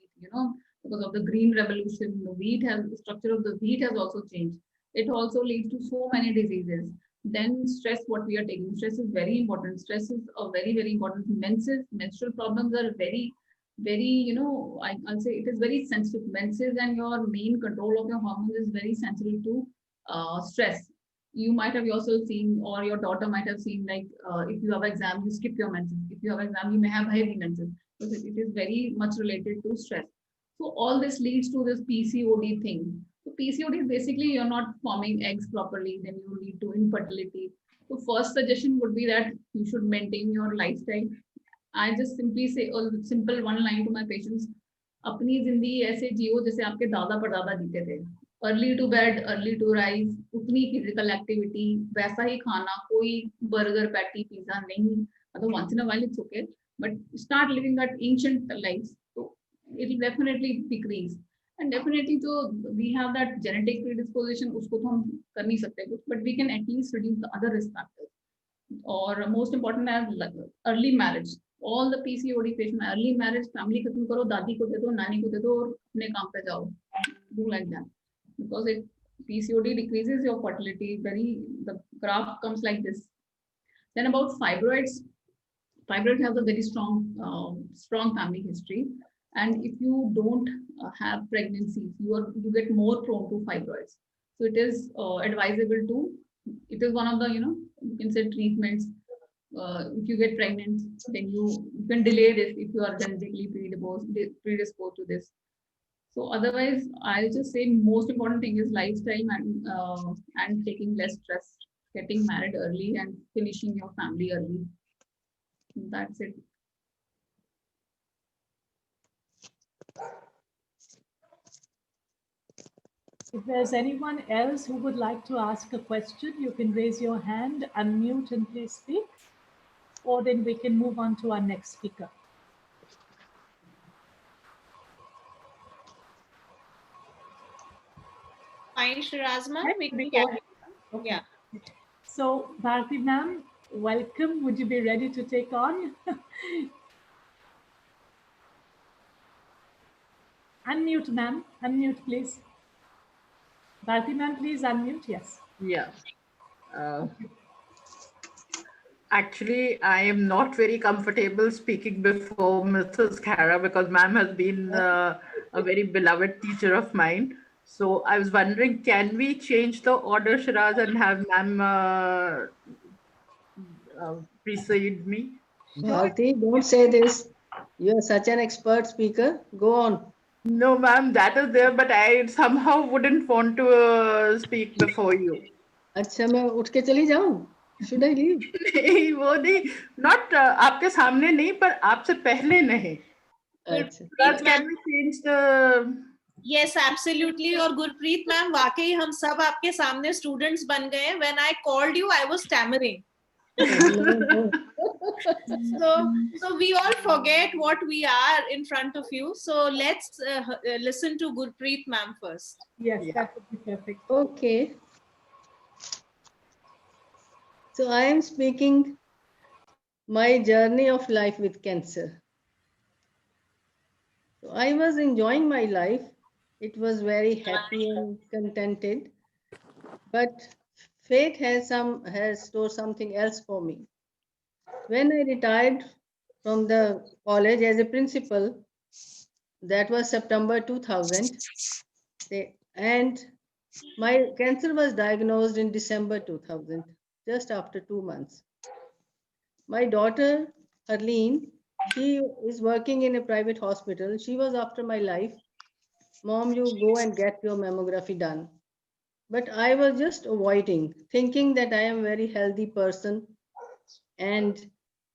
[SPEAKER 3] because of the green revolution. The structure of the wheat has also changed. It also leads to so many diseases. Then stress, what we are taking. Stress is very important. Stress is a very important. Menstrual problems are very, I'll say it is very sensitive. Menses and your main control of your hormones is very sensitive to stress. You might have yourself seen, or your daughter might have seen, like if you have exam, you skip your menses. If you have exam, you may have heavy menses. Because it is very much related to stress. So all this leads to this PCOD thing. So PCOD is basically you're not forming eggs properly, then you lead to infertility. So first suggestion would be that you should maintain your lifestyle. I just simply say a simple one line to my patients. अपनी जिंदगी ऐसे जियो जैसे आपके दादा परदादा जीते थे. Early to bed, early to rise, उतनी physical activity, वैसा ही खाना, कोई burger, patty, pizza नहीं. Although once in a while it's okay, but start living that ancient lives. So it will definitely decrease. And definitely, so we have that genetic predisposition, उसको तो हम कर नहीं सकते कुछ, but we can at least reduce the other risk factors. Or most important as early marriage. All the PCOD patients, early marriage, family खत्म करो, दादी को दे दो, नानी को दे दो, और अपने काम पे जाओ. Do like that, because PCOD decreases your fertility. The graph comes like this. Then about fibroids. Fibroid has a very strong family history, and if you don't have pregnancies, you get more prone to fibroids. So it is advisable to. It is one of the you can say treatments. If you get pregnant, then you can delay this if you are genetically predisposed to this. So otherwise, I'll just say most important thing is lifestyle and taking less stress, getting married early and finishing your family early. That's it.
[SPEAKER 2] If there's anyone else who would like to ask a question, you can raise your hand, unmute, and please speak. Or then we can move on to our next speaker.
[SPEAKER 1] Fine, Shirazma. We can go ahead.
[SPEAKER 2] Okay.
[SPEAKER 1] Yeah.
[SPEAKER 2] So, Bharti ma'am, welcome. Would you be ready to take on? Unmute, ma'am. Unmute, please. Bharti ma'am, please unmute. Yes.
[SPEAKER 4] Yeah. Actually, I am not very comfortable speaking before Mrs. Kara because ma'am has been a very beloved teacher of mine. So I was wondering, can we change the order, Shiraz, and have ma'am precede me?
[SPEAKER 5] Bharti, don't say this. You are such an expert speaker. Go on.
[SPEAKER 4] No, ma'am, that is there, but I somehow wouldn't want to speak before you.
[SPEAKER 5] अच्छा मैं उठ के चली जाऊं? Should I leave?
[SPEAKER 4] नहीं, वो नहीं, not आपके सामने नहीं, पर आपसे पहले नहीं.
[SPEAKER 5] अच्छा.
[SPEAKER 4] Shiraz, can we change the?
[SPEAKER 1] Yes, absolutely. और गुरप्रीत मैम, वाकई हम सब आपके सामने students बन गए. When I called you, I was stammering. So we all forget what we are in front of you. So let's listen to Gurpreet ma'am first.
[SPEAKER 2] Yes,
[SPEAKER 4] Yeah.
[SPEAKER 2] that would be perfect.
[SPEAKER 5] Okay. So I am speaking my journey of life with cancer. So I was enjoying my life. It was very happy and contented. But fate has stored something else for me. When I retired from the college as a principal, that was September 2000, and my cancer was diagnosed in December 2000, just after 2 months. My daughter, Harleen, she is working in a private hospital. She was after my life. Mom, you go and get your mammography done. But I was just avoiding, thinking that I am a very healthy person and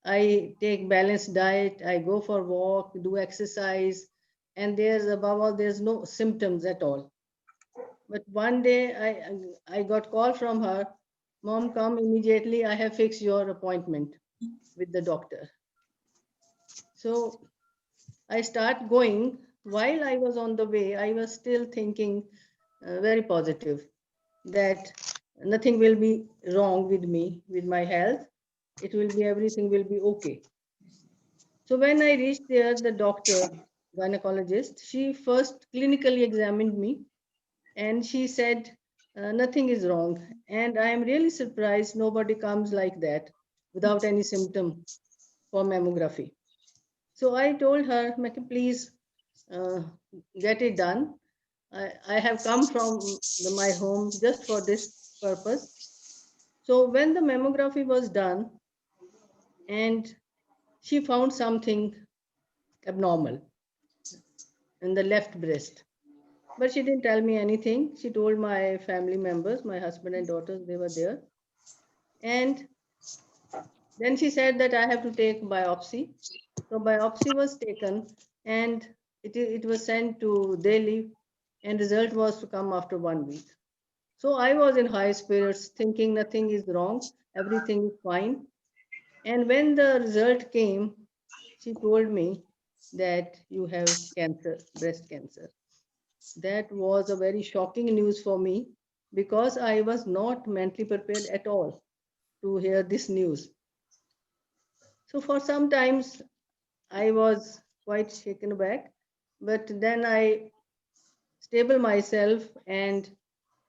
[SPEAKER 5] I take balanced diet, I go for walk, do exercise, and there's above all, there's no symptoms at all. But one day I got call from her, Mom, come immediately. I have fixed your appointment with the doctor. So I start going. While I was on the way, I was still thinking very positive that nothing will be wrong with me, with my health. It will be, everything will be okay. So when I reached there, the doctor, gynecologist, she first clinically examined me and she said, nothing is wrong. And I am really surprised nobody comes like that without any symptom for mammography. So I told her, please uh, get it done. I have come from my home just for this purpose. So when the mammography was done and she found something abnormal in the left breast, but she didn't tell me anything. She told my family members, my husband and daughters, they were there. And then she said that I have to take biopsy. So biopsy was taken and it was sent to Delhi and result was to come after 1 week. So I was in high spirits thinking nothing is wrong, everything is fine. And when the result came, she told me that you have cancer, breast cancer. That was a very shocking news for me because I was not mentally prepared at all to hear this news. So for some times I was quite shaken aback, but then I stable myself and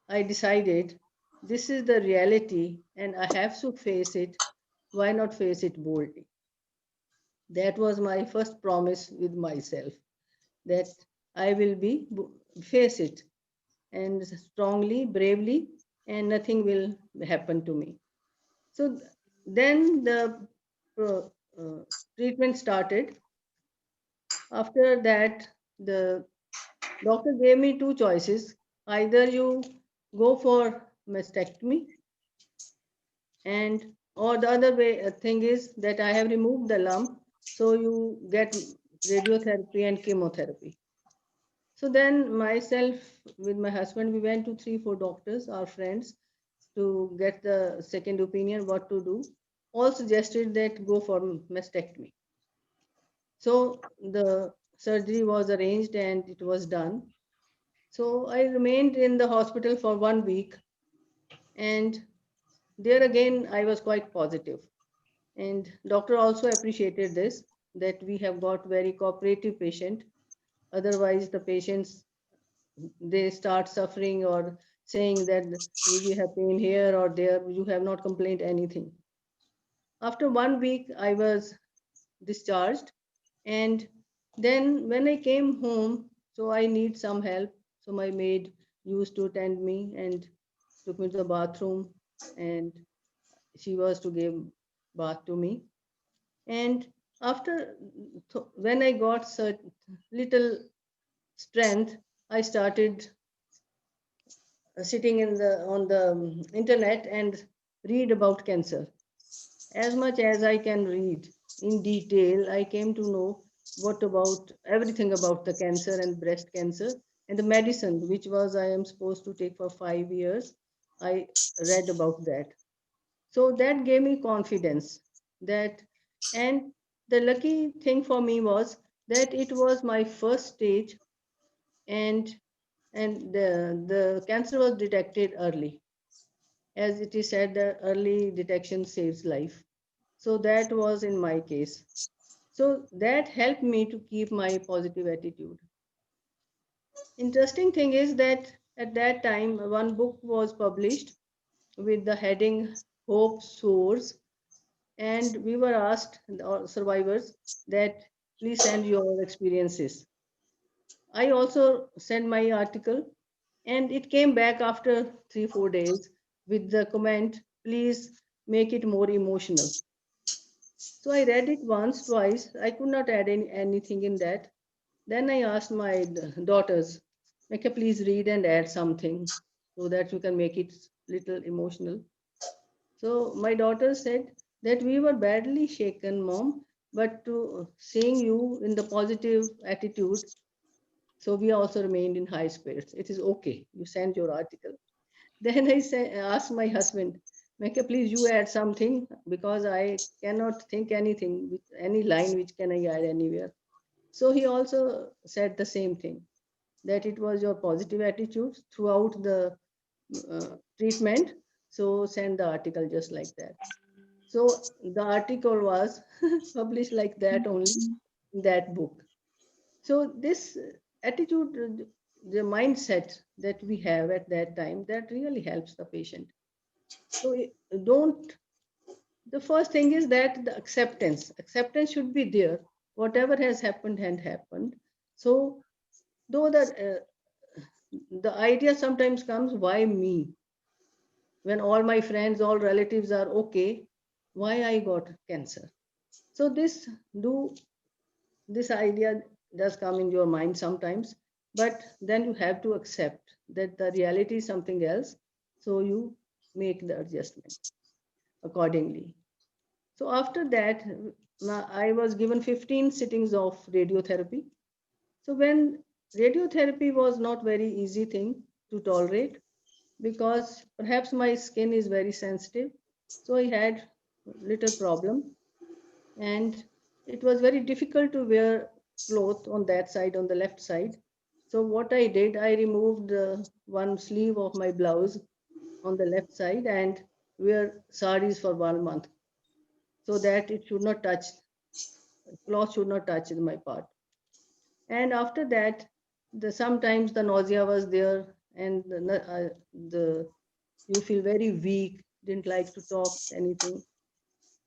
[SPEAKER 5] I decided this is the reality and I have to face it. Why not face it boldly? That was my first promise with myself that I will face it and strongly, bravely, and nothing will happen to me. So then the uh, treatment started. After that, the doctor gave me two choices. Either you go for mastectomy, and or the other way thing is that I have removed the lump, so you get radiotherapy and chemotherapy. So then myself with my husband, we went to 3, 4 doctors, our friends, to get the second opinion what to do. All suggested that go for mastectomy. So the surgery was arranged and it was done. So I remained in the hospital for 1 week, and there again I was quite positive. And doctor also appreciated this, that we have got very cooperative patient. Otherwise the patients, they start suffering or saying that we have pain here or there, you have not complained anything. After 1 week I was discharged, and then when I came home, so I need some help, so my maid used to attend me and took me to the bathroom, and she was to give bath to me. And after, when I got little strength, I started sitting in the on the internet and read about cancer. As much as I can read in detail, I came to know what about everything about the cancer and breast cancer and the medicine, which was I am supposed to take for 5 years. I read about that. So that gave me confidence that, and the lucky thing for me was that it was my first stage, and the cancer was detected early. As it is said that early detection saves life. So that was in my case. So that helped me to keep my positive attitude. Interesting thing is that At that time, one book was published with the heading Hope Soars, and we were asked, the survivors, that please send your experiences. I also sent my article, and it came back after 3-4 days with the comment, please make it more emotional. So I read it once, twice. I could not add anything in that. Then I asked my daughters, okay, please read and add something so that you can make it little emotional. So my daughter said that we were badly shaken, mom, but to seeing you in the positive attitude, so we also remained in high spirits. It is okay. You send your article. Then I asked my husband, Mecca, please you add something because I cannot think anything with any line which can I add anywhere. So he also said the same thing, that it was your positive attitude throughout the treatment. So send the article just like that. So the article was published like that only in that book. So this attitude, the mindset that we have at that time, that really helps the patient. So don't, the first thing is that the acceptance should be there. Whatever has happened had happened. So though the idea sometimes comes, why me? When all my friends, all relatives are okay, why I got cancer? So this idea does come in your mind sometimes, but then you have to accept that the reality is something else. So you make the adjustment accordingly. So after that, I was given 15 sittings of radiotherapy. So when radiotherapy was not very easy thing to tolerate, because perhaps my skin is very sensitive. So I had little problem, and it was very difficult to wear cloth on that side, on the left side. So what I did, I removed one sleeve of my blouse on the left side and wear saris for 1 month so that it should not touch, cloth should not touch my part. And after that, sometimes the nausea was there, and the you feel very weak, didn't like to talk anything.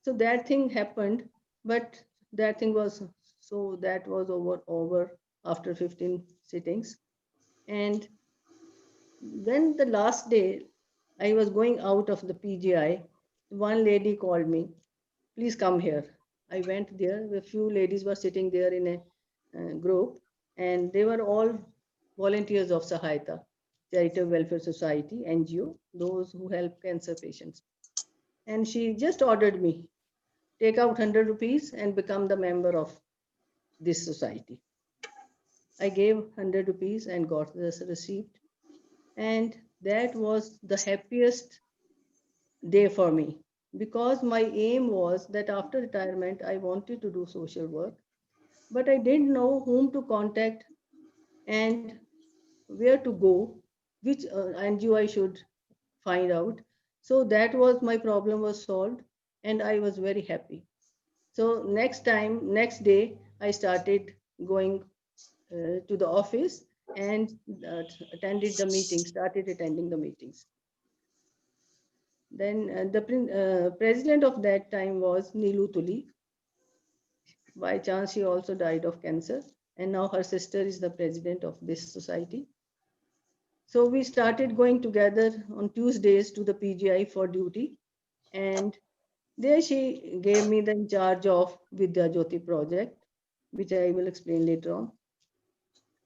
[SPEAKER 5] So that thing happened, but that thing was, so that was over after 15 sittings. And when the last day I was going out of the PGI, one lady called me, please come here. I went there. A few ladies were sitting there in a group, and they were all volunteers of Sahayata, Charitable Welfare Society, NGO, those who help cancer patients. And she just ordered me, take out 100 rupees and become the member of this society. I gave 100 rupees and got this receipt. And that was the happiest day for me, because my aim was that after retirement, I wanted to do social work, but I didn't know whom to contact and where to go, which NGO I should find out. So that was, my problem was solved, and I was very happy. So next day, I started going to the office and attended the meeting, started attending the meetings. Then the president of that time was Neelu Tuli. By chance, she also died of cancer, and now her sister is the president of this society. So we started going together on Tuesdays to the PGI for duty, and there she gave me the charge of Vidya Jyoti project, which I will explain later on.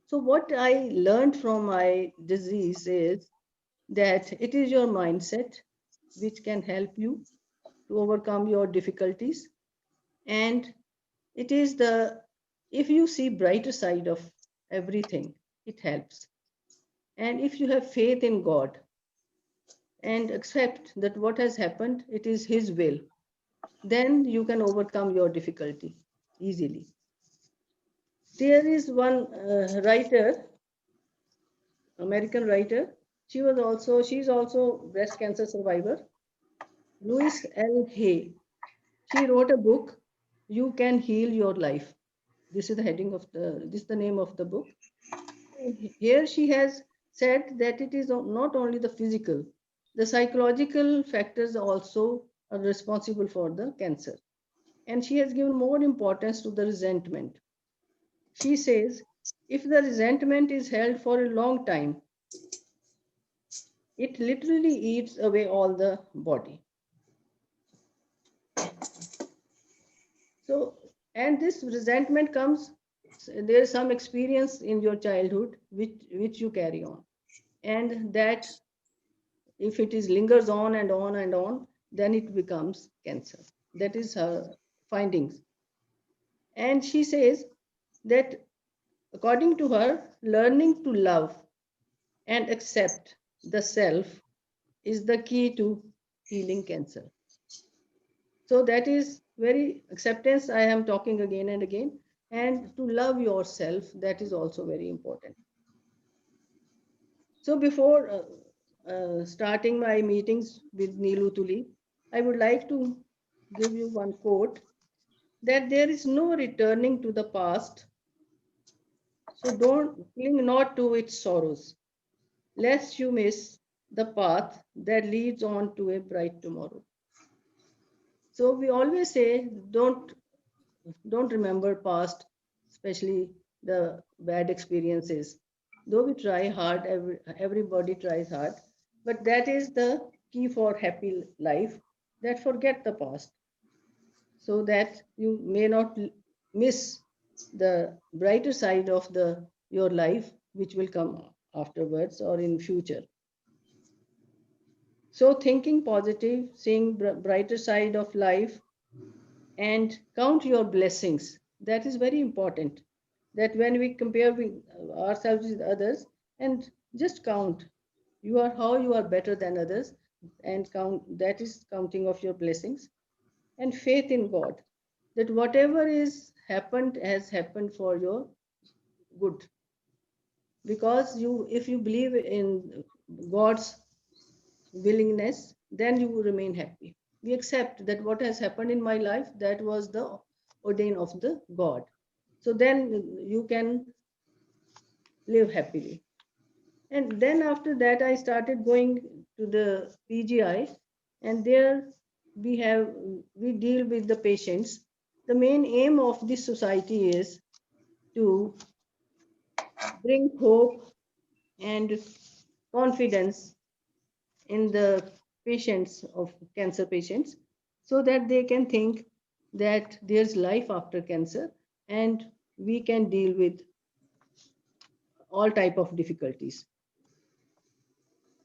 [SPEAKER 5] So what I learned from my disease is that it is your mindset which can help you to overcome your difficulties. And it is if you see brighter side of everything, it helps. And if you have faith in God and accept that what has happened, it is His will, then you can overcome your difficulty easily. There is one writer, American writer. She's also breast cancer survivor. Louise L. Hay. She wrote a book, You Can Heal Your Life. This is the name of the book. Here she has said that it is not only the physical, the psychological factors also are responsible for the cancer. And she has given more importance to the resentment. She says, if the resentment is held for a long time, it literally eats away all the body. So, and this resentment comes, there is some experience in your childhood which you carry on. And that if it is lingers on and on and on, then it becomes cancer. That is her findings. And she says that according to her, learning to love and accept the self is the key to healing cancer. So that is very acceptance. I am talking again and again, and to love yourself, that is also very important. So before starting my meetings with Neelu Tuli, I would like to give you one quote that there is no returning to the past. So don't cling not to its sorrows, lest you miss the path that leads on to a bright tomorrow. So we always say, don't remember past, especially the bad experiences. Though we try hard, everybody tries hard, but that is the key for happy life, that forget the past, so that you may not miss the brighter side of your life, which will come afterwards or in future. So thinking positive, seeing brighter side of life, and count your blessings. That is very important. That when we compare with ourselves with others, and just count, how you are better than others, and count. That is counting of your blessings, and faith in God. That whatever is happened has happened for your good. Because if you believe in God's willingness, then you will remain happy. We accept that what has happened in my life, that was the ordain of the God. So then you can live happily. And then after that, I started going to the PGI, and there we deal with the patients. The main aim of this society is to bring hope and confidence in the patients of cancer patients, so that they can think that there's life after cancer and we can deal with all type of difficulties.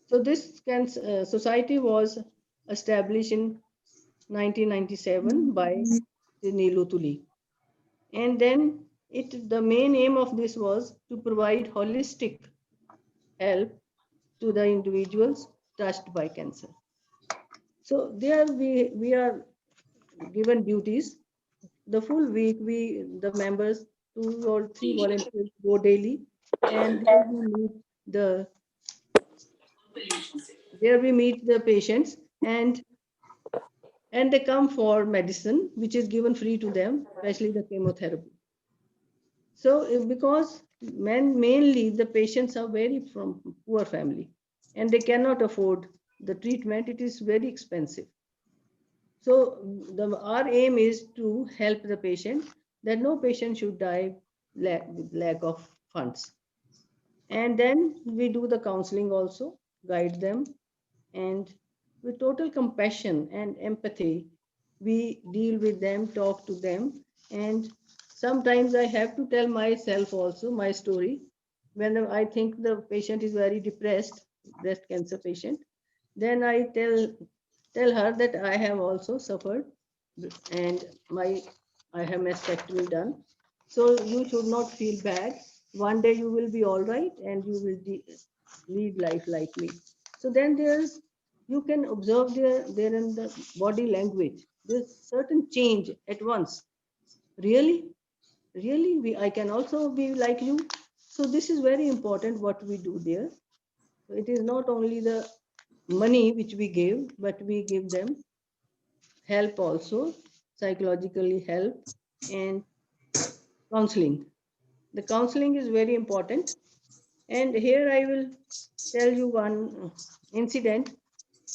[SPEAKER 5] So this society was established in 1997 by Neelu Tuli, and then the main aim of this was to provide holistic help to the individuals touched by cancer. So there we are given duties. The full week, the members, 2 or 3 volunteers go daily, and there we meet the patients, and they come for medicine, which is given free to them, especially the chemotherapy. So because mainly the patients are very from poor family, and they cannot afford the treatment. It is very expensive. So our aim is to help the patient, that no patient should die with lack of funds. And then we do the counseling also, guide them, and with total compassion and empathy, we deal with them, talk to them. And sometimes I have to tell myself also my story. When I think the patient is very depressed, breast cancer patient, then I tell her that I have also suffered, and I have mastectomy done. So you should not feel bad. One day you will be all right, and you will lead life like me. So then you can observe there in the body language. There's certain change at once. Really, I can also be like you. So this is very important what we do there. It is not only the money which we give, but we give them help also, psychologically help, and counseling. The counseling is very important. And here I will tell you one incident.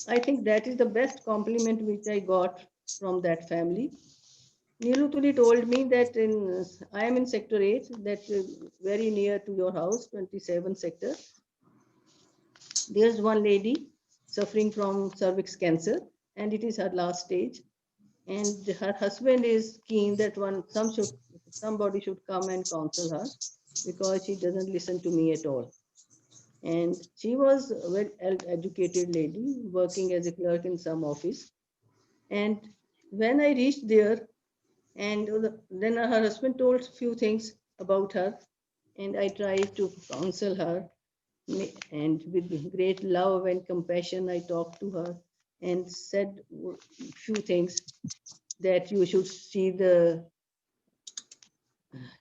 [SPEAKER 5] I think that is the best compliment which I got from that family. Neelu Tuli told me that I am in sector 8, that very near to your house, 27 sector. There's one lady suffering from cervix cancer, and it is her last stage. And her husband is keen that somebody should come and counsel her, because she doesn't listen to me at all. And she was a well educated lady working as a clerk in some office. And when I reached there, and then her husband told a few things about her, and I tried to counsel her. And with great love and compassion, I talked to her and said a few things, that you should see the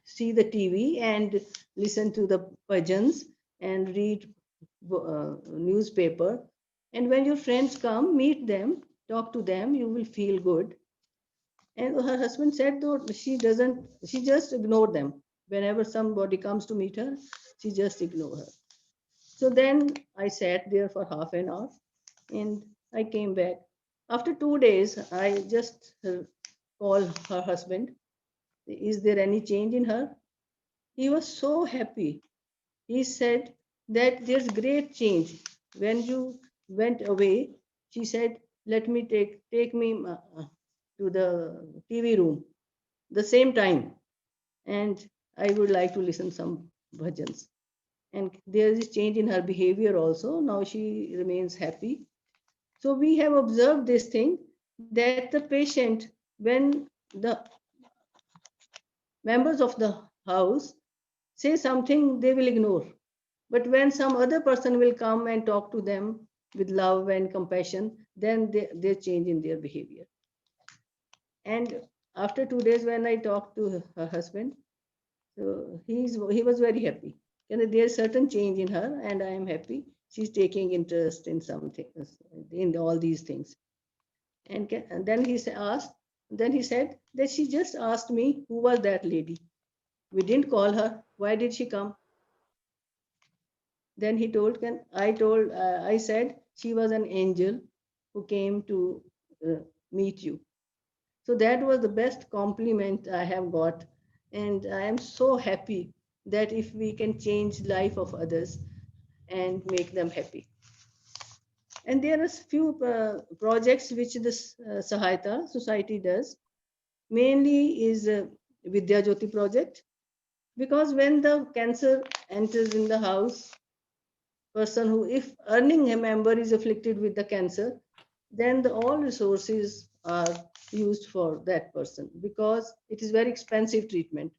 [SPEAKER 5] TV and listen to the bhajans and read newspaper. And when your friends come, meet them, talk to them, you will feel good. And her husband said, though, she just ignored them. Whenever somebody comes to meet her, she just ignore her. So then I sat there for half an hour and I came back. After 2 days, I just called her husband. Is there any change in her? He was so happy. He said that there's great change. When you went away, she said, let me take me to the TV room the same time, and I would like to listen some bhajans. And there is change in her behavior also. Now she remains happy. So we have observed this thing, that the patient, when the members of the house say something, they will ignore. But when some other person will come and talk to them with love and compassion, then they change in their behavior. And after 2 days, when I talked to her husband, so he was very happy. And there's certain change in her, and I am happy. She's taking interest in something, in all these things. And then he said that she just asked me who was that lady. We didn't call her. Why did she come? Then I said she was an angel who came to meet you. So that was the best compliment I have got. And I am so happy that if we can change life of others and make them happy. And there are few projects which this Sahayata Society does. Mainly is Vidya Jyoti project, because when the cancer enters in the house, person who, if earning a member is afflicted with the cancer, then all resources are used for that person, because it is very expensive treatment.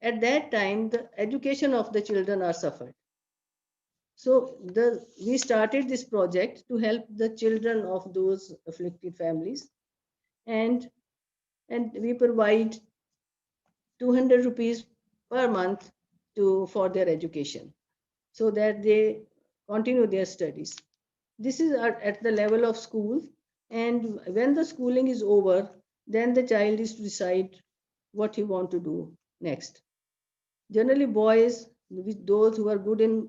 [SPEAKER 5] At that time, the education of the children are suffered. So we started this project to help the children of those afflicted families, and we provide 200 rupees per month for their education, so that they continue their studies. This is at the level of school, and when the schooling is over, then the child is to decide what he want to do next. Generally, boys, those who are good in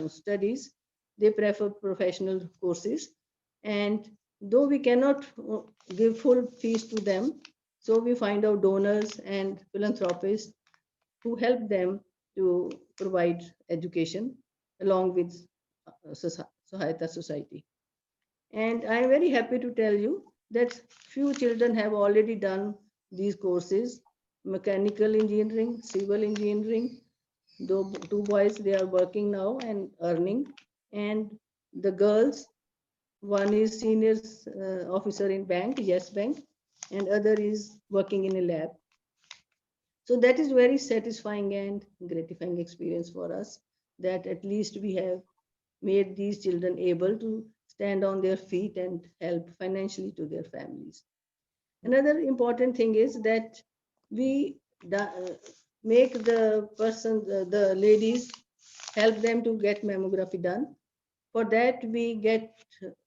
[SPEAKER 5] studies, they prefer professional courses. And though we cannot give full fees to them, so we find out donors and philanthropists who help them to provide education along with Sahayata Society. And I am very happy to tell you that few children have already done these courses: mechanical engineering, civil engineering. Though 2 boys, they are working now and earning. And the girls, one is senior officer in bank, Yes Bank, and other is working in a lab. So that is very satisfying and gratifying experience for us, that at least we have made these children able to stand on their feet and help financially to their families. Another important thing is that we make the ladies, help them to get mammography done. For that, we get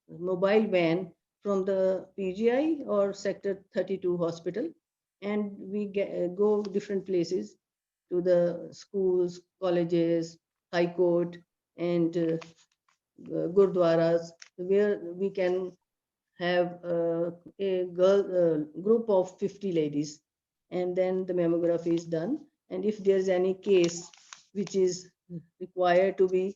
[SPEAKER 5] mobile van from the PGI or Sector 32 hospital, and we go different places to the schools, colleges, High Court and Gurdwaras, where we can have a group of 50 ladies, and then the mammography is done. And if there's any case which is required to be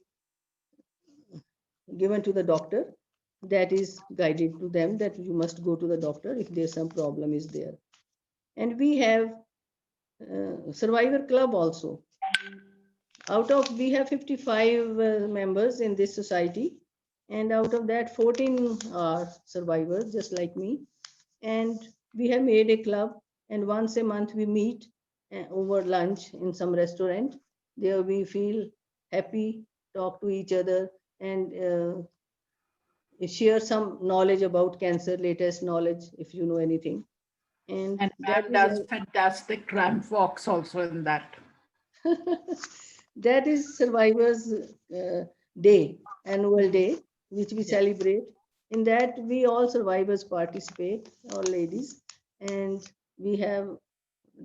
[SPEAKER 5] given to the doctor, that is guided to them that you must go to the doctor if there's some problem is there. And we have survivor club also. We have 55 members in this society, and out of that 14 are survivors just like me. And we have made a club, and once a month we meet over lunch in some restaurant. There we feel happy, talk to each other, and share some knowledge about cancer, latest knowledge, if you know anything. And
[SPEAKER 4] And
[SPEAKER 5] that
[SPEAKER 4] ma'am
[SPEAKER 5] is
[SPEAKER 4] does fantastic ramp walks also in that.
[SPEAKER 5] that is Survivors Day, annual day, which we celebrate. In that, we all survivors participate, all ladies, and we have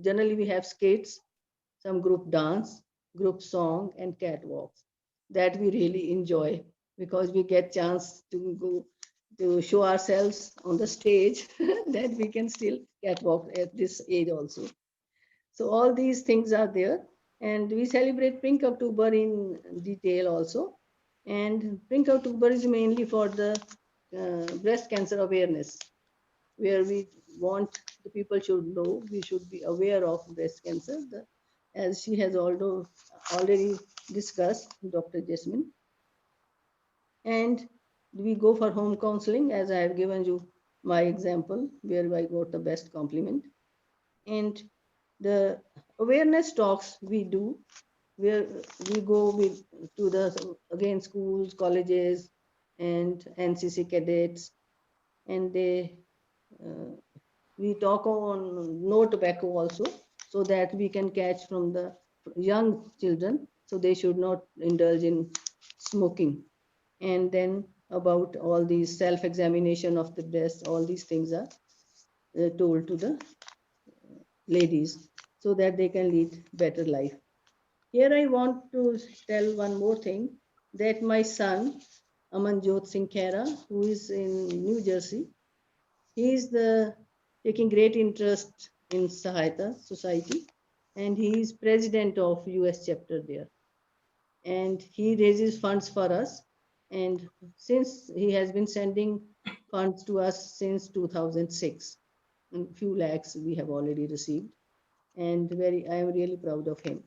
[SPEAKER 5] generally we have skates, some group dance, group song, and catwalks that we really enjoy because we get chance to go to show ourselves on the stage that we can still catwalk at this age also. So all these things are there, and we celebrate Pink October in detail also. And Pink October is mainly for the breast cancer awareness, where we want the people should know, we should be aware of breast cancer, as she has already discussed, Dr. Jasmine. And we go for home counseling, as I have given you my example, where I got the best compliment. And the awareness talks we do, where we go to the again schools, colleges, and NCC cadets, and we talk on no tobacco also, so that we can catch from the young children, so they should not indulge in smoking. And then about all these self-examination of the breast, all these things are told to the ladies so that they can lead better life. Here I want to tell one more thing, that my son, Amanjot Singh Khera, who is in New Jersey, he is taking great interest in Sahayata Society, and he is president of US chapter there. And he raises funds for us. And since he has been sending funds to us since 2006, and few lakhs we have already received. And I am really proud of him.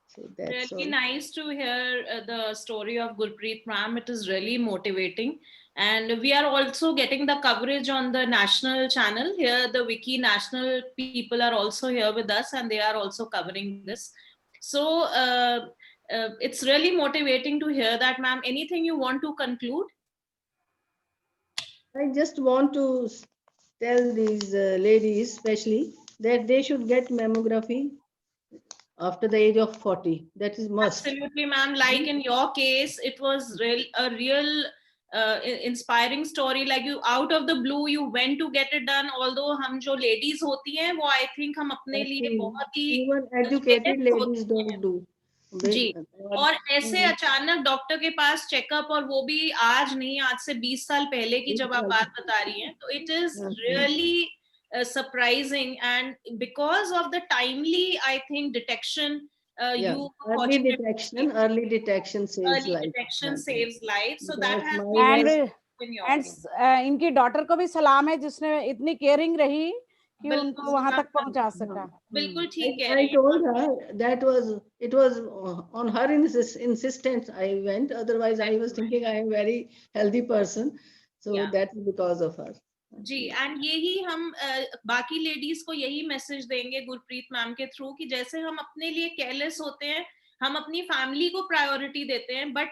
[SPEAKER 5] So that's
[SPEAKER 1] Really
[SPEAKER 5] all.
[SPEAKER 1] nice to hear the story of Gurpreet ma'am. It is really motivating. And we are also getting the coverage on the national channel. Here, the Wiki National people are also here with us, and they are also covering this. So it's really motivating to hear that, ma'am. Anything you want to conclude?
[SPEAKER 5] I just want to tell these ladies, especially, that they should get mammography after the age of 40. That is must.
[SPEAKER 1] Absolutely, ma'am. Like in your case, it was a real inspiring story. Like you, out of the blue, you went to get it done. Although हम जो ladies होती हैं, वो I think हम अपने लिए बहुत ही
[SPEAKER 5] Even educated ladies don't do.
[SPEAKER 1] जी, और ऐसे अचानक डॉक्टर के पास चेकअप, और वो भी आज नहीं, आज से 20 साल पहले की जब आप बात बता रही हैं, तो it is really surprising, and because of the timely, I think, detection, you
[SPEAKER 5] early detection saves life.
[SPEAKER 1] detection saves lives. So that has
[SPEAKER 6] and इनकी डॉटर को भी सलाम है जिसने इतनी केयरिंग रही कि उनको वहां तक पहुंचा सका.
[SPEAKER 1] बिल्कुल ठीक है.
[SPEAKER 5] I told her it was on her insistence I went. Otherwise, I was thinking I am a very healthy person, so that's because of her.
[SPEAKER 1] जी, एंड यही हम बाकी लेडीज को यही मैसेज देंगे गुरप्रीत मैम के थ्रू, कि जैसे हम अपने लिए केयरलेस होते हैं, हम अपनी फैमिली को प्रायोरिटी देते हैं, बट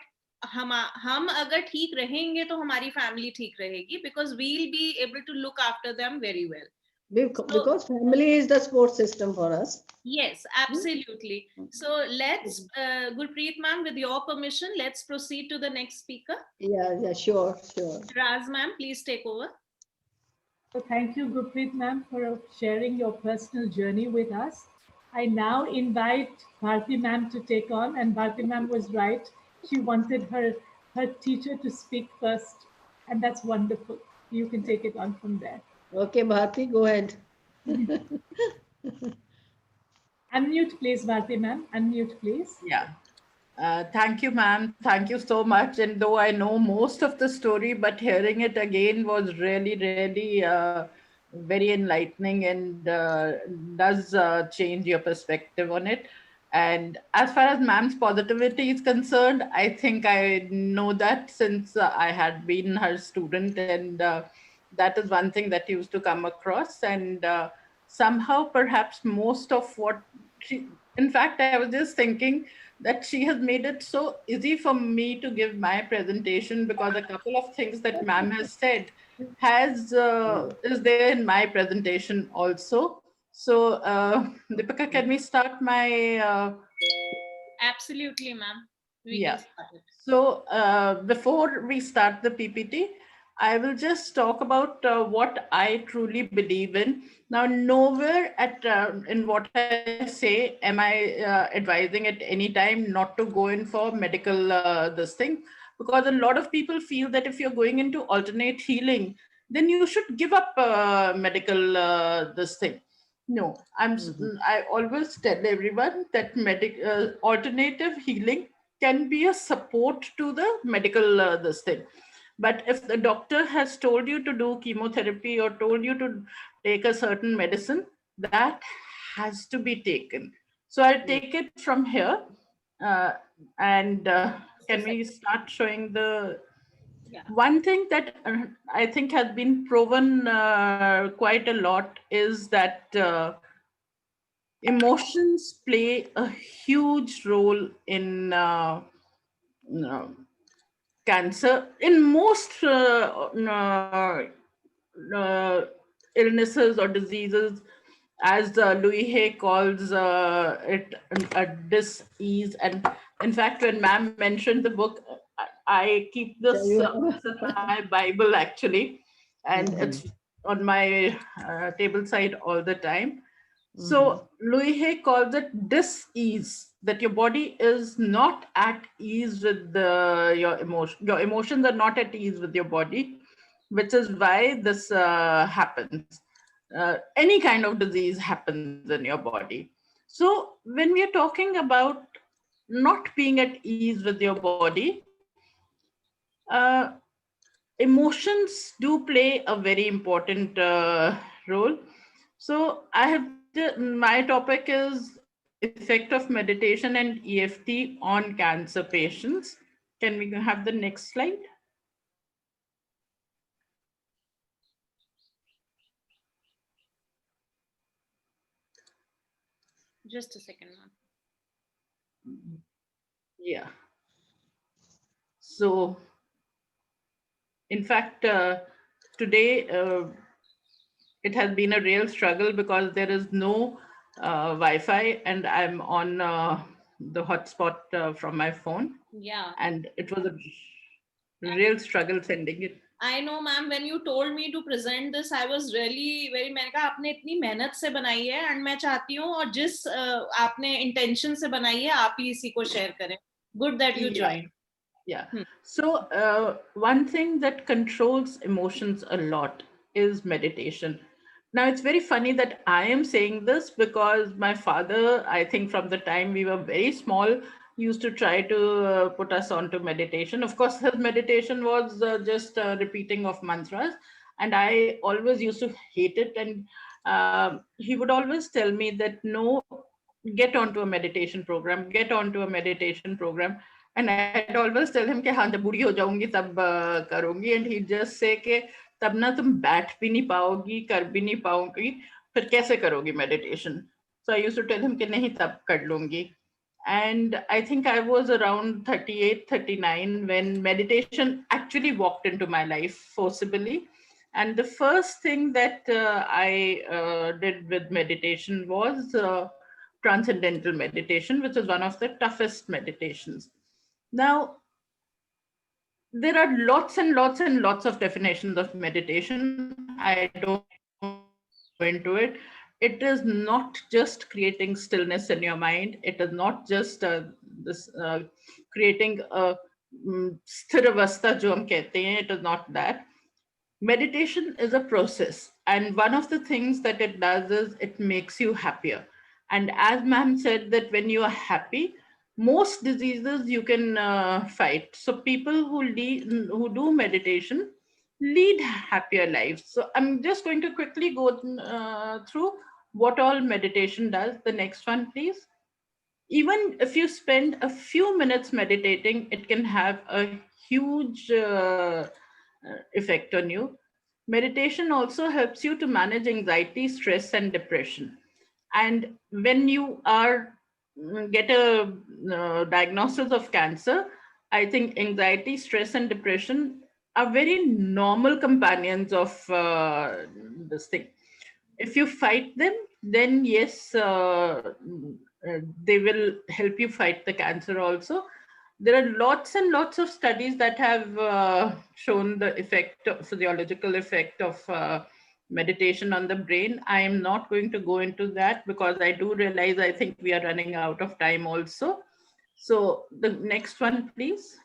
[SPEAKER 1] हम अगर ठीक रहेंगे तो हमारी फैमिली ठीक रहेगी, because we will be able to look after them very well.
[SPEAKER 5] Because family is the support system for us.
[SPEAKER 1] Yes, absolutely. So let's, Gurpreet ma'am, with your permission, let's proceed to the next speaker.
[SPEAKER 5] Yeah, sure.
[SPEAKER 1] Raz ma'am, please take over.
[SPEAKER 2] So thank you, Gurpreet ma'am, for sharing your personal journey with us. I now invite Bharti ma'am to take on, and Bharti ma'am was right. She wanted her teacher to speak first, and that's wonderful. You can take it on from there.
[SPEAKER 5] Okay, Bharti, go ahead.
[SPEAKER 2] Unmute, please, Bharti ma'am. Unmute, please.
[SPEAKER 4] Yeah. Thank you, ma'am. Thank you so much. And though I know most of the story, but hearing it again was really, really very enlightening and does change your perspective on it. And as far as ma'am's positivity is concerned, I think I know that since I had been her student, and that is one thing that used to come across. And somehow, perhaps most of what in fact, I was just thinking that she has made it so easy for me to give my presentation, because a couple of things that ma'am has said is there in my presentation also. So Deepika, can we start my
[SPEAKER 1] Absolutely, ma'am. We
[SPEAKER 4] Yeah.
[SPEAKER 1] can start it.
[SPEAKER 4] So before we start the PPT, I will just talk about what I truly believe in. Now, nowhere in what I say am I advising at any time not to go in for medical this thing, because a lot of people feel that if you're going into alternate healing, then you should give up medical this thing. No, I always tell everyone that alternative healing can be a support to the medical this thing. But if the doctor has told you to do chemotherapy or told you to take a certain medicine, that has to be taken. So I'll take it from here. Uh, and can we start showing the
[SPEAKER 1] Yeah.
[SPEAKER 4] one thing that I think has been proven quite a lot is that emotions play a huge role in cancer, in most illnesses or diseases, as Louis Hay calls it a dis-ease. And in fact, when ma'am mentioned the book, I keep this in my Bible actually, and it's on my table side all the time. So Louis Hay calls it dis-ease, that your body is not at ease with your emotion. Your emotions are not at ease with your body, which is why this happens. Any kind of disease happens in your body. So when we are talking about not being at ease with your body, uh, emotions do play a very important role. So my topic is effect of meditation and EFT on cancer patients. Can we have the next slide?
[SPEAKER 1] Just a second, ma'am.
[SPEAKER 4] Yeah. So in fact, today it has been a real struggle because there is no Wi-Fi, and I'm on the hotspot from my phone,
[SPEAKER 1] Yeah.
[SPEAKER 4] and it was a real struggle sending it.
[SPEAKER 1] I know, ma'am. When you told me to present this, I was really very. मैंने कहा आपने इतनी मेहनत से बनाई है, and मैं चाहती हूँ और जिस आपने intention से बनाई है, आप ही इसी को share करें. Good that you joined.
[SPEAKER 4] Yeah. So one thing that controls emotions a lot is meditation. Now it's very funny that I am saying this because my father, I think from the time we were very small, used to try to put us onto meditation. Of course, his meditation was just repeating of mantras, and I always used to hate it. And he would always tell me that no, get onto a meditation program, get onto a meditation program. And I'd always tell him कि हाँ जब बूढ़ी हो जाऊंगी तब करूंगी, and he'd just say कि तब ना तुम बैठ भी नहीं पाओगी, कर भी नहीं पाओगी, फिर कैसे करोगी meditation? So I used to tell him कि नहीं तब कर लूंगी. And I think I was around 38, 39 when meditation actually walked into my life forcibly. And the first thing that I did with meditation was transcendental meditation, which is one of the toughest meditations. Now, there are lots and lots and lots of definitions of meditation. I don't go into it. it is not just creating stillness in your mind. It is not just creating a sthir avastha jo hum kehte hain. It is not that. Meditation is a process, and one of the things that it does is it makes you happier. And as ma'am said, that when you are happy, most diseases you can fight. So people who do meditation lead happier lives. So I'm just going to quickly go through what all meditation does. The next one, please. Even if you spend a few minutes meditating, it can have a huge effect on you. Meditation also helps you to manage anxiety, stress, and depression. And when you are get a diagnosis of cancer, I think anxiety, stress, and depression are very normal companions of this thing. If you fight them, then yes, they will help you fight the cancer also. There are lots and lots of studies that have shown the physiological effect of meditation on the brain. I am not going to go into that because I do realize I think we are running out of time also. So the next one, please.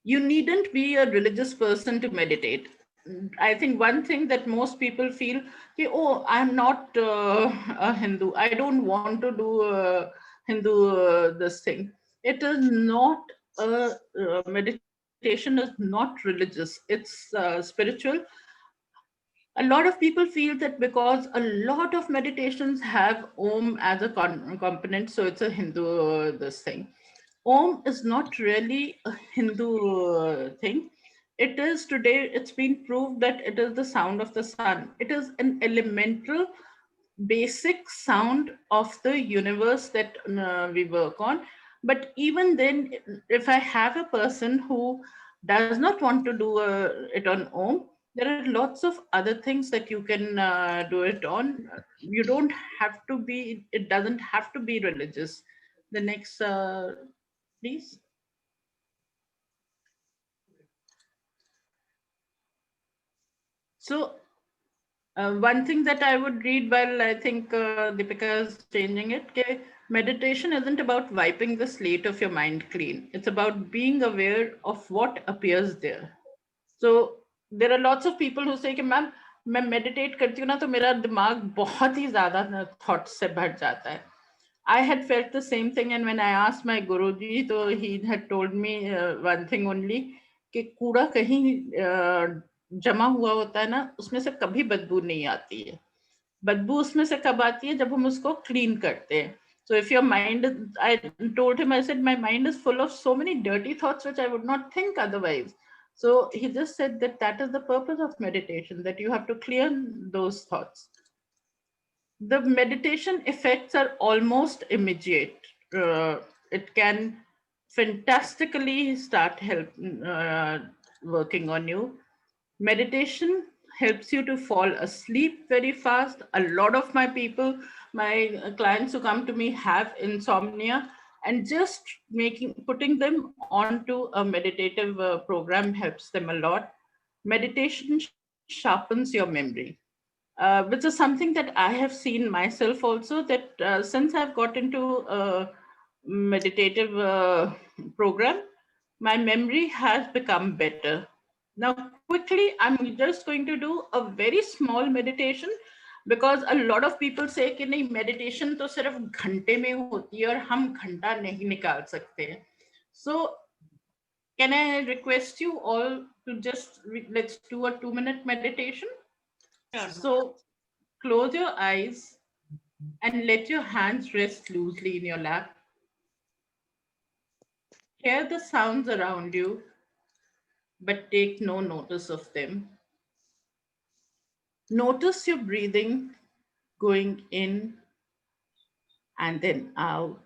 [SPEAKER 4] You needn't be a religious person to meditate. I think one thing that most people feel, oh, I'm not a Hindu. I don't want to do Hindu this thing. It is not meditation is not religious. It's spiritual. A lot of people feel that because a lot of meditations have Om as a component, so it's a Hindu this thing. Om is not really a Hindu thing. It is today, it's been proved that it is the sound of the sun. It is an elemental, basic sound of the universe that we work on. But even then, if I have a person who does not want to do it on Om, there are lots of other things that you can do it on. You don't have to be, it doesn't have to be religious. The next, please. So one thing that I would read while I think Deepika is changing it, meditation isn't about wiping the slate of your mind clean. It's about being aware of what appears there. So there are lots of people who say कि ma'am मैं meditate करती हूँ ना तो मेरा दिमाग बहुत ही ज़्यादा thoughts से भर जाता है. I had felt the same thing, and when I asked my Guruji, so he had told me one thing only कि कूड़ा कहीं जमा हुआ होता है ना उसमें से कभी बदबू नहीं आती है. बदबू उसमें से कब आती है जब हम उसको क्लीन करते हैं. So if your mind, I told him, I said, my mind is full of so many dirty thoughts which I would not think otherwise. So he just said that that is the purpose of meditation, that you have to clear those thoughts. The meditation effects are almost immediate. It can fantastically start working on you. Meditation helps you to fall asleep very fast. A lot of my people, my clients who come to me have insomnia, and just putting them onto a meditative program helps them a lot. Meditation sharpens your memory. Which is something that I have seen myself also, that since I've got into a meditative program, my memory has become better. Now, quickly, I'm just going to do a very small meditation because a lot of people say कि नहीं meditation तो सिर्फ घंटे में होती है और हम घंटा नहीं निकाल सकते. So, can I request you all to just let's do a 2-minute meditation? So close your eyes and let your hands rest loosely in your lap. Hear the sounds around you, but take no notice of them. Notice your breathing going in and then out.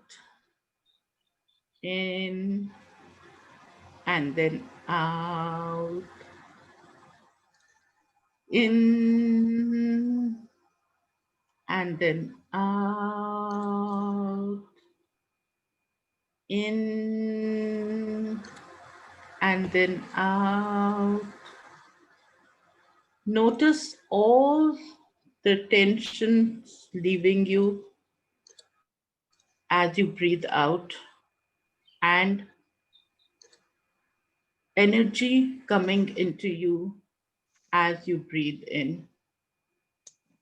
[SPEAKER 4] In and then out. In and then out. In and then out. Notice all the tension leaving you as you breathe out, and energy coming into you as you breathe in.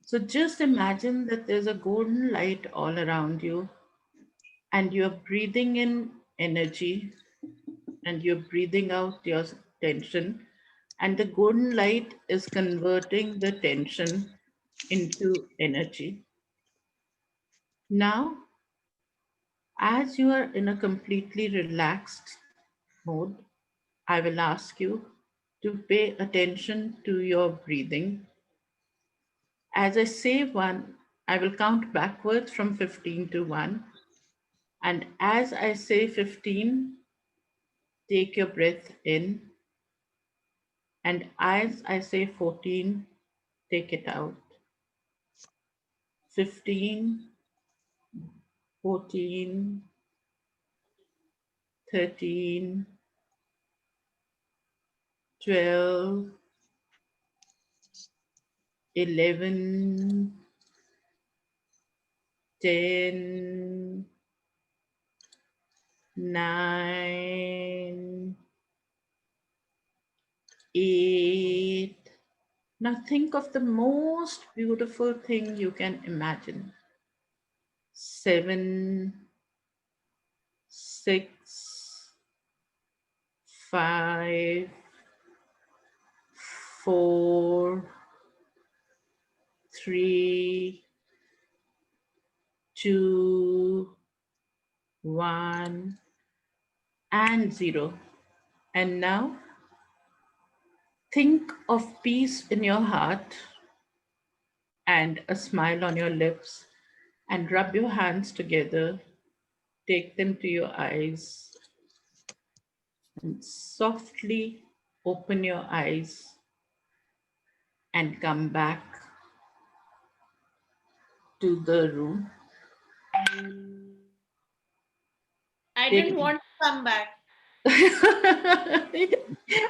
[SPEAKER 4] So just imagine that there's a golden light all around you, and you're breathing in energy and you're breathing out your tension, and the golden light is converting the tension into energy. Now, as you are in a completely relaxed mode, I will ask you to pay attention to your breathing. As I say one, I will count backwards from 15 to 1. And as I say 15, take your breath in. And as I say 14, take it out. 15, 14, 13, 12, 11, 10, 9, 8. Now think of the most beautiful thing you can imagine. 7, 6, 5, 4, 3, 2, 1, and 0. And now think of peace in your heart and a smile on your lips, and rub your hands together. Take them to your eyes and softly open your eyes and come back to the room.
[SPEAKER 1] I didn't want to come back.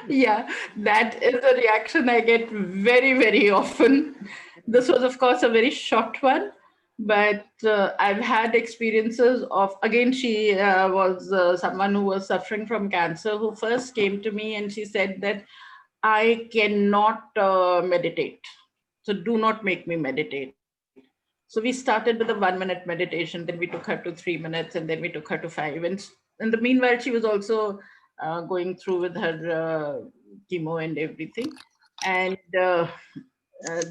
[SPEAKER 4] Yeah, that is a reaction I get very, very often. This was, of course, a very short one, but I've had experiences of, again, she was someone who was suffering from cancer who first came to me and she said that I cannot meditate. So do not make me meditate. So we started with a 1 minute meditation, then we took her to 3 minutes, and then we took her to 5. And in the meanwhile, she was also going through with her chemo and everything. And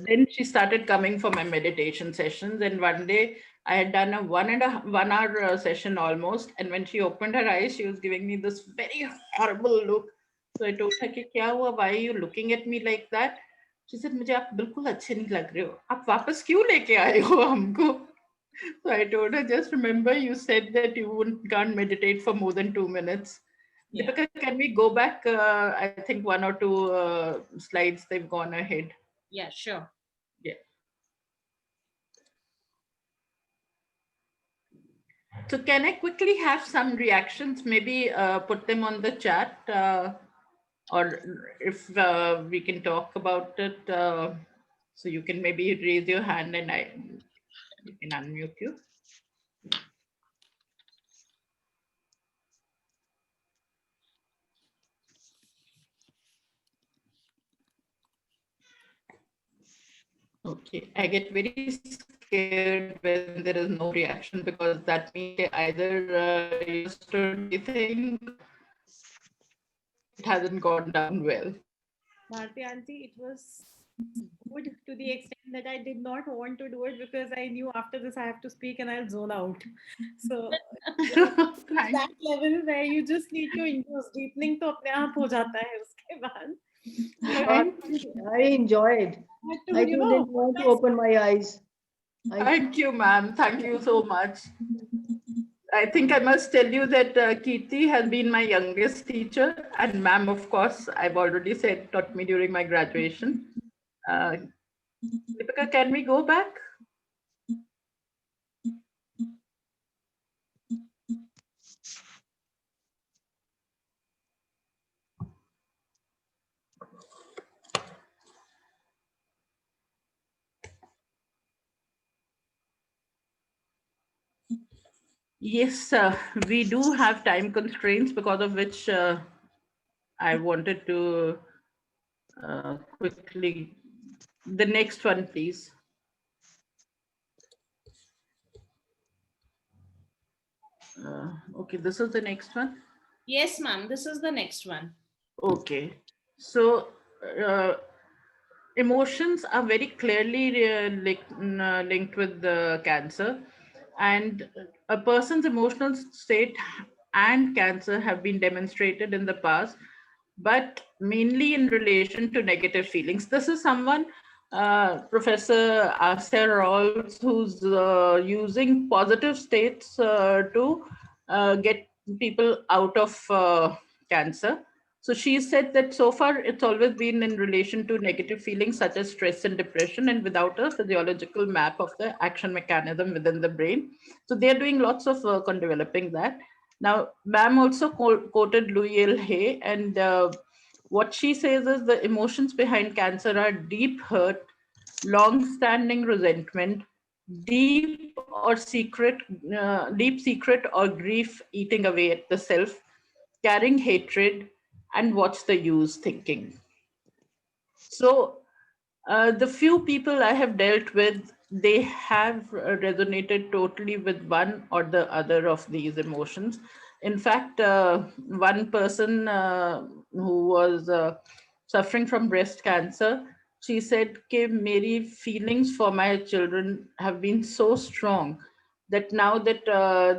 [SPEAKER 4] then she started coming for my meditation sessions. And one day I had done a 1 hour session almost. And when she opened her eyes, she was giving me this very horrible look. So I told her, "Ki kya hua? Why are you looking at me like that?" She said, "मुझे आप बिल्कुल अच्छे नहीं लग रहे हो. आप वापस क्यों लेके आए हो हमको?" So I told her, "Just remember, you said that you can't meditate for more than 2 minutes."
[SPEAKER 1] Yeah.
[SPEAKER 4] Deepika, can we go back? I think 1 or 2 slides, they've gone ahead.
[SPEAKER 1] Yeah, sure.
[SPEAKER 4] Yeah. So can I quickly have some reactions? Maybe put them on the chat, or if we can talk about it. So you can maybe raise your hand and you can unmute you. Okay, I get very scared when there is no reaction because that means they either understood anything, it hasn't gone down well.
[SPEAKER 8] Bharti auntie, it was good to the extent that I did not want to do it because I knew after this I have to speak and I'll zone out. So that level where you just need to induce deepening to अपने आप हो जाता है उसके बाद.
[SPEAKER 5] I enjoyed. I too didn't want to open my eyes.
[SPEAKER 4] Thank you, ma'am. Thank you so much. I think I must tell you that Kirti has been my youngest teacher, and ma'am, of course, I've already said, taught me during my graduation. Deepika, can we go back? Yes, we do have time constraints, because of which I wanted to quickly, the next one, please. Okay, this is the next one.
[SPEAKER 1] Yes, ma'am. This is the next one.
[SPEAKER 4] Okay, so emotions are very clearly linked with the cancer, and a person's emotional state and cancer have been demonstrated in the past, but mainly in relation to negative feelings. This is someone, Professor Asya Rawls, who's using positive states to get people out of cancer. So she said that so far it's always been in relation to negative feelings such as stress and depression, and without a physiological map of the action mechanism within the brain. So they're doing lots of work on developing that. Now, ma'am also quoted Louis L. Hay, and what she says is the emotions behind cancer are deep hurt, long-standing resentment, deep secret or grief eating away at the self, carrying hatred, and what's the use thinking. So the few people I have dealt with, they have resonated totally with one or the other of these emotions. In fact, one person who was suffering from breast cancer, she said, "Ke meri feelings for my children have been so strong that now that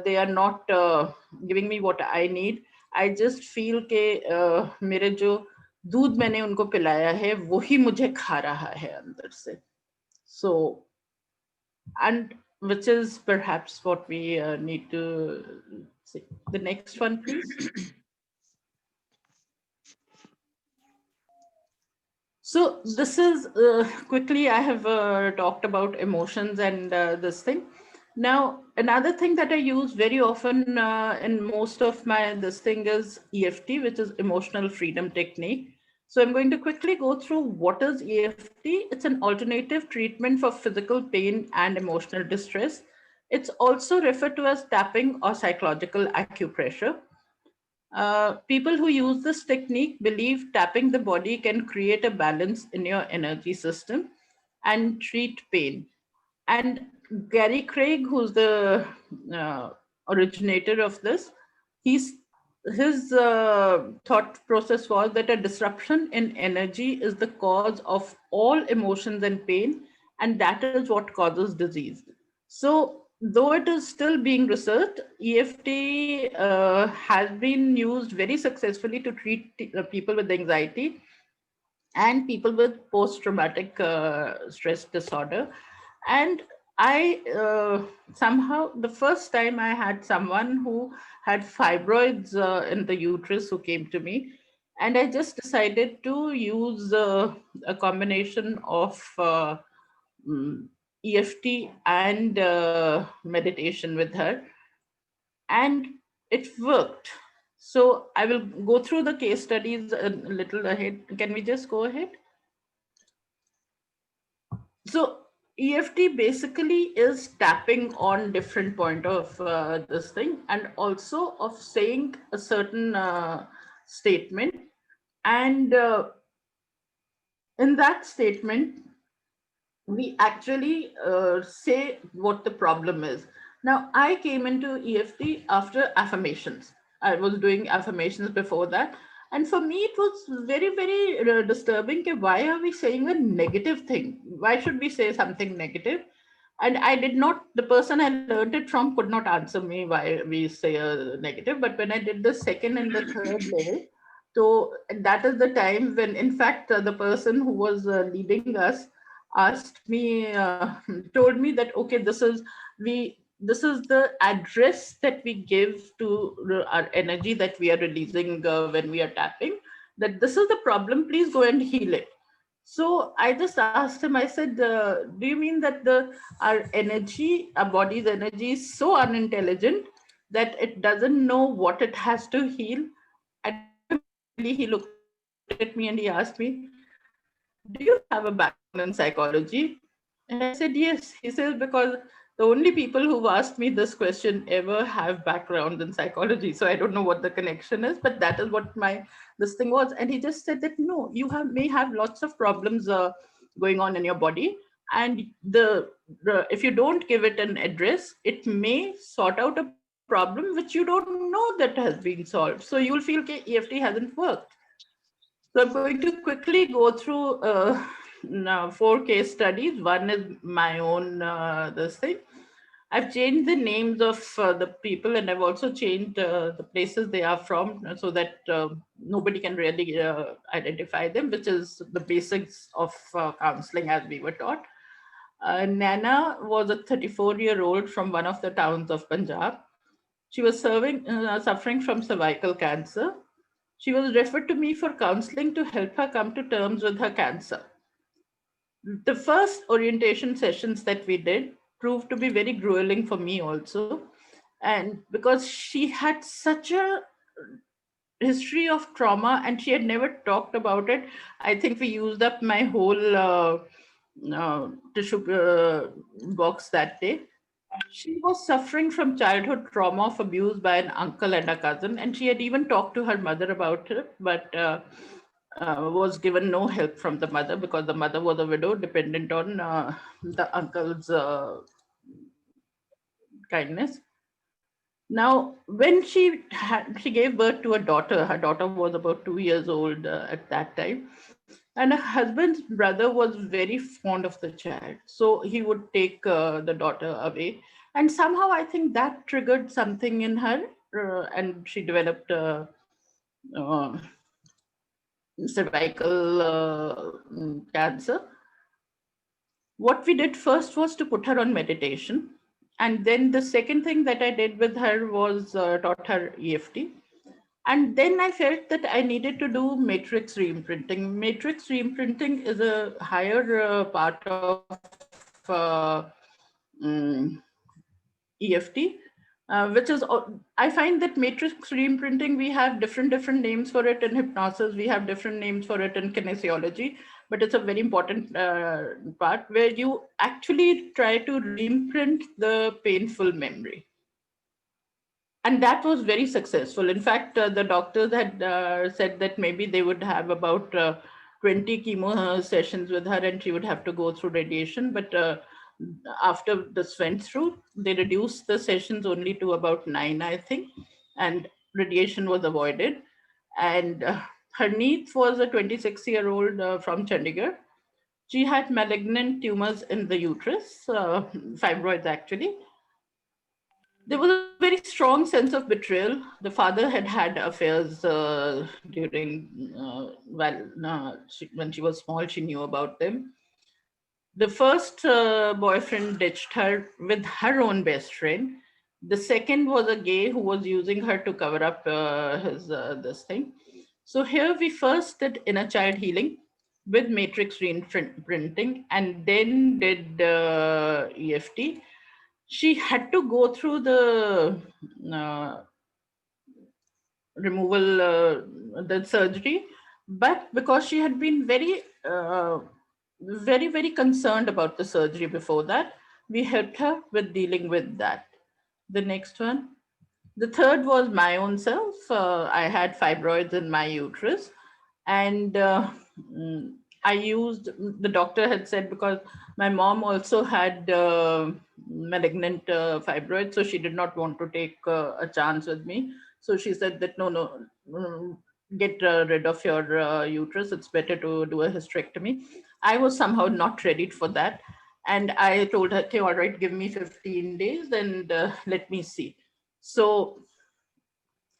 [SPEAKER 4] they are not giving me what I need, I just feel ke मेरे जो दूध मैंने उनको पिलाया है वही मुझे खा रहा है अंदर से." So, and which is perhaps what we need to see. The next one, please. So this is quickly, I have talked about emotions and this thing. Now, another thing that I use very often in most of my this thing is EFT, which is emotional freedom technique. So I'm going to quickly go through what is EFT. It's an alternative treatment for physical pain and emotional distress. It's also referred to as tapping or psychological acupressure. People who use this technique believe tapping the body can create a balance in your energy system and treat pain. And Gary Craig, who's the originator of this, his thought process was that a disruption in energy is the cause of all emotions and pain, and that is what causes disease. So, though it is still being researched, EFT has been used very successfully to treat people with anxiety and people with post-traumatic stress disorder. And I somehow, the first time I had someone who had fibroids in the uterus who came to me, and I just decided to use a combination of EFT and meditation with her, and it worked. So I will go through the case studies a little ahead. Can we just go ahead? So EFT basically is tapping on different point of this thing, and also of saying a certain statement. And in that statement, we actually say what the problem is. Now, I came into EFT after affirmations. I was doing affirmations before that. And for me, it was very, very disturbing. Ke why are we saying a negative thing? Why should we say something negative? And I did not, the person I learned it from could not answer me why we say a negative. But when I did the second and the third level, so that is the time when, in fact, the person who was leading us asked me, told me that, okay, this is the address that we give to our energy that we are releasing when we are tapping, that this is the problem, please go and heal it. So I just asked him, I said, do you mean that our energy, our body's energy is so unintelligent that it doesn't know what it has to heal? And he looked at me and he asked me, do you have a background in psychology? And I said, yes. He says, because The only people who've asked me this question ever have background in psychology. So I don't know what the connection is, but that is what this thing was. And he just said that, no, you may have lots of problems going on in your body. And if you don't give it an address, it may sort out a problem which you don't know that has been solved. So you'll feel EFT hasn't worked. So I'm going to quickly go through now 4 case studies. One is my own this thing. I've changed the names of the people, and I've also changed the places they are from so that nobody can really identify them, which is the basics of counseling as we were taught. Nana was a 34-year-old from one of the towns of Punjab. She was suffering from cervical cancer. She was referred to me for counseling to help her come to terms with her cancer. The first orientation sessions that we did proved to be very grueling for me also. And because she had such a history of trauma and she had never talked about it, I think we used up my whole tissue box that day. She was suffering from childhood trauma of abuse by an uncle and a cousin, and she had even talked to her mother about it, but was given no help from the mother because the mother was a widow dependent on the uncle's kindness. Now, when she gave birth to a daughter, her daughter was about 2 years old at that time, and her husband's brother was very fond of the child. So he would take the daughter away. And somehow I think that triggered something in her and she developed cervical cancer. What we did first was to put her on meditation. And then the second thing that I did with her was taught her EFT. And then I felt that I needed to do matrix reimprinting. Matrix reimprinting is a higher part of EFT, which is, I find that matrix reimprinting, we have different names for it in hypnosis, we have different names for it in kinesiology, but it's a very important part where you actually try to reimprint the painful memory. And that was very successful. In fact, the doctors had said that maybe they would have about 20 chemo sessions with her and she would have to go through radiation. But after this went through, they reduced the sessions only to about 9, I think, and radiation was avoided. And her niece was a 26-year-old from Chandigarh. She had malignant tumors in the uterus, fibroids actually. There was a very strong sense of betrayal. The father had had affairs during, when she was small, she knew about them. The first boyfriend ditched her with her own best friend. The second was a gay who was using her to cover up his this thing. So here we first did inner child healing with matrix reimprinting and then did EFT. She had to go through the removal, the surgery, but because she had been very concerned about the surgery before that, we helped her with dealing with that. The next one. The third was my own self. I had fibroids in my uterus, and I used, the doctor had said, because my mom also had malignant fibroids, so she did not want to take a chance with me. So she said that, no, get rid of your uterus. It's better to do a hysterectomy. I was somehow not ready for that. And I told her, okay, all right, give me 15 days and let me see. So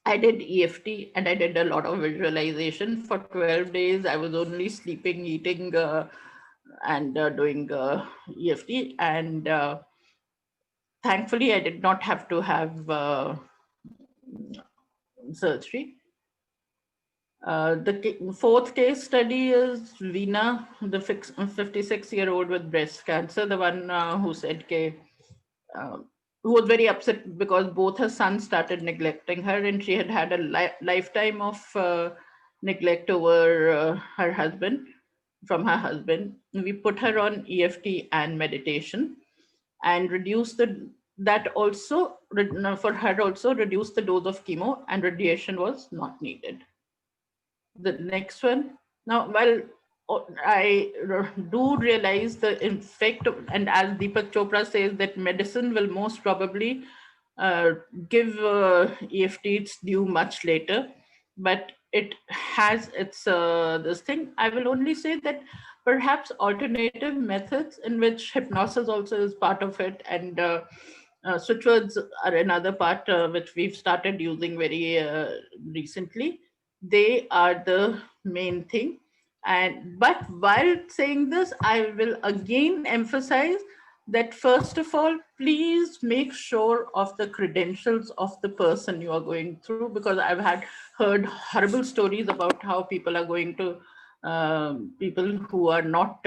[SPEAKER 4] I did EFT and I did a lot of visualization for 12 days. I was only sleeping, eating, and doing EFT. And thankfully, I did not have to have surgery. The fourth case study is Veena, the 56-year-old with breast cancer, the one who said, who was very upset because both her sons started neglecting her and she had had a lifetime of neglect over her husband, from her husband. We put her on EFT and meditation. and reduce that also for her also reduce the dose of chemo, and radiation was not needed. The next one. Now, while I do realize the effect of, and as Deepak Chopra says, that medicine will most probably give EFT its due much later, but it has its this thing. I will only say that perhaps alternative methods in which hypnosis also is part of it, and switch words are another part which we've started using very recently. They are the main thing. And but while saying this, I will again emphasize that first of all, please make sure of the credentials of the person you are going through, because I've heard horrible stories about how people are going to people who are not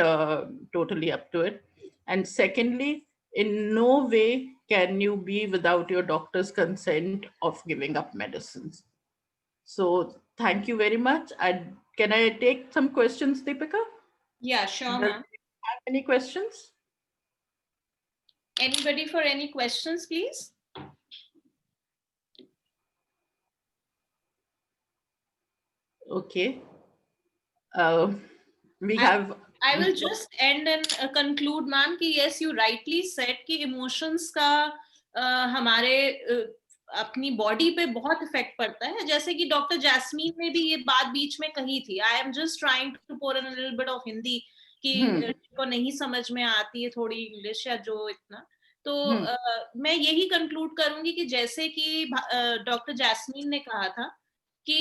[SPEAKER 4] totally up to it. And secondly, in no way can you be without your doctor's consent of giving up medicines. So thank you very much. Can I take some questions, Deepika?
[SPEAKER 1] Yeah, sure,
[SPEAKER 4] Does
[SPEAKER 1] ma'am.
[SPEAKER 4] have any questions?
[SPEAKER 1] Anybody for any questions, please?
[SPEAKER 4] Okay. We
[SPEAKER 1] I-
[SPEAKER 4] have.
[SPEAKER 1] I will just end and conclude, ma'am, कि yes, you rightly said कि emotions का हमारे अपनी body पे बहुत effect पड़ता है, जैसे कि डॉक्टर जैस्मीन ने भी ये बात बीच में कही थी. I am just trying to pour in a little bit of Hindi कि को नहीं समझ में आती है थोड़ी इंग्लिश या जो इतना, तो मैं यही कंक्लूड करूंगी कि जैसे कि डॉक्टर जैस्मीन ने कहा था कि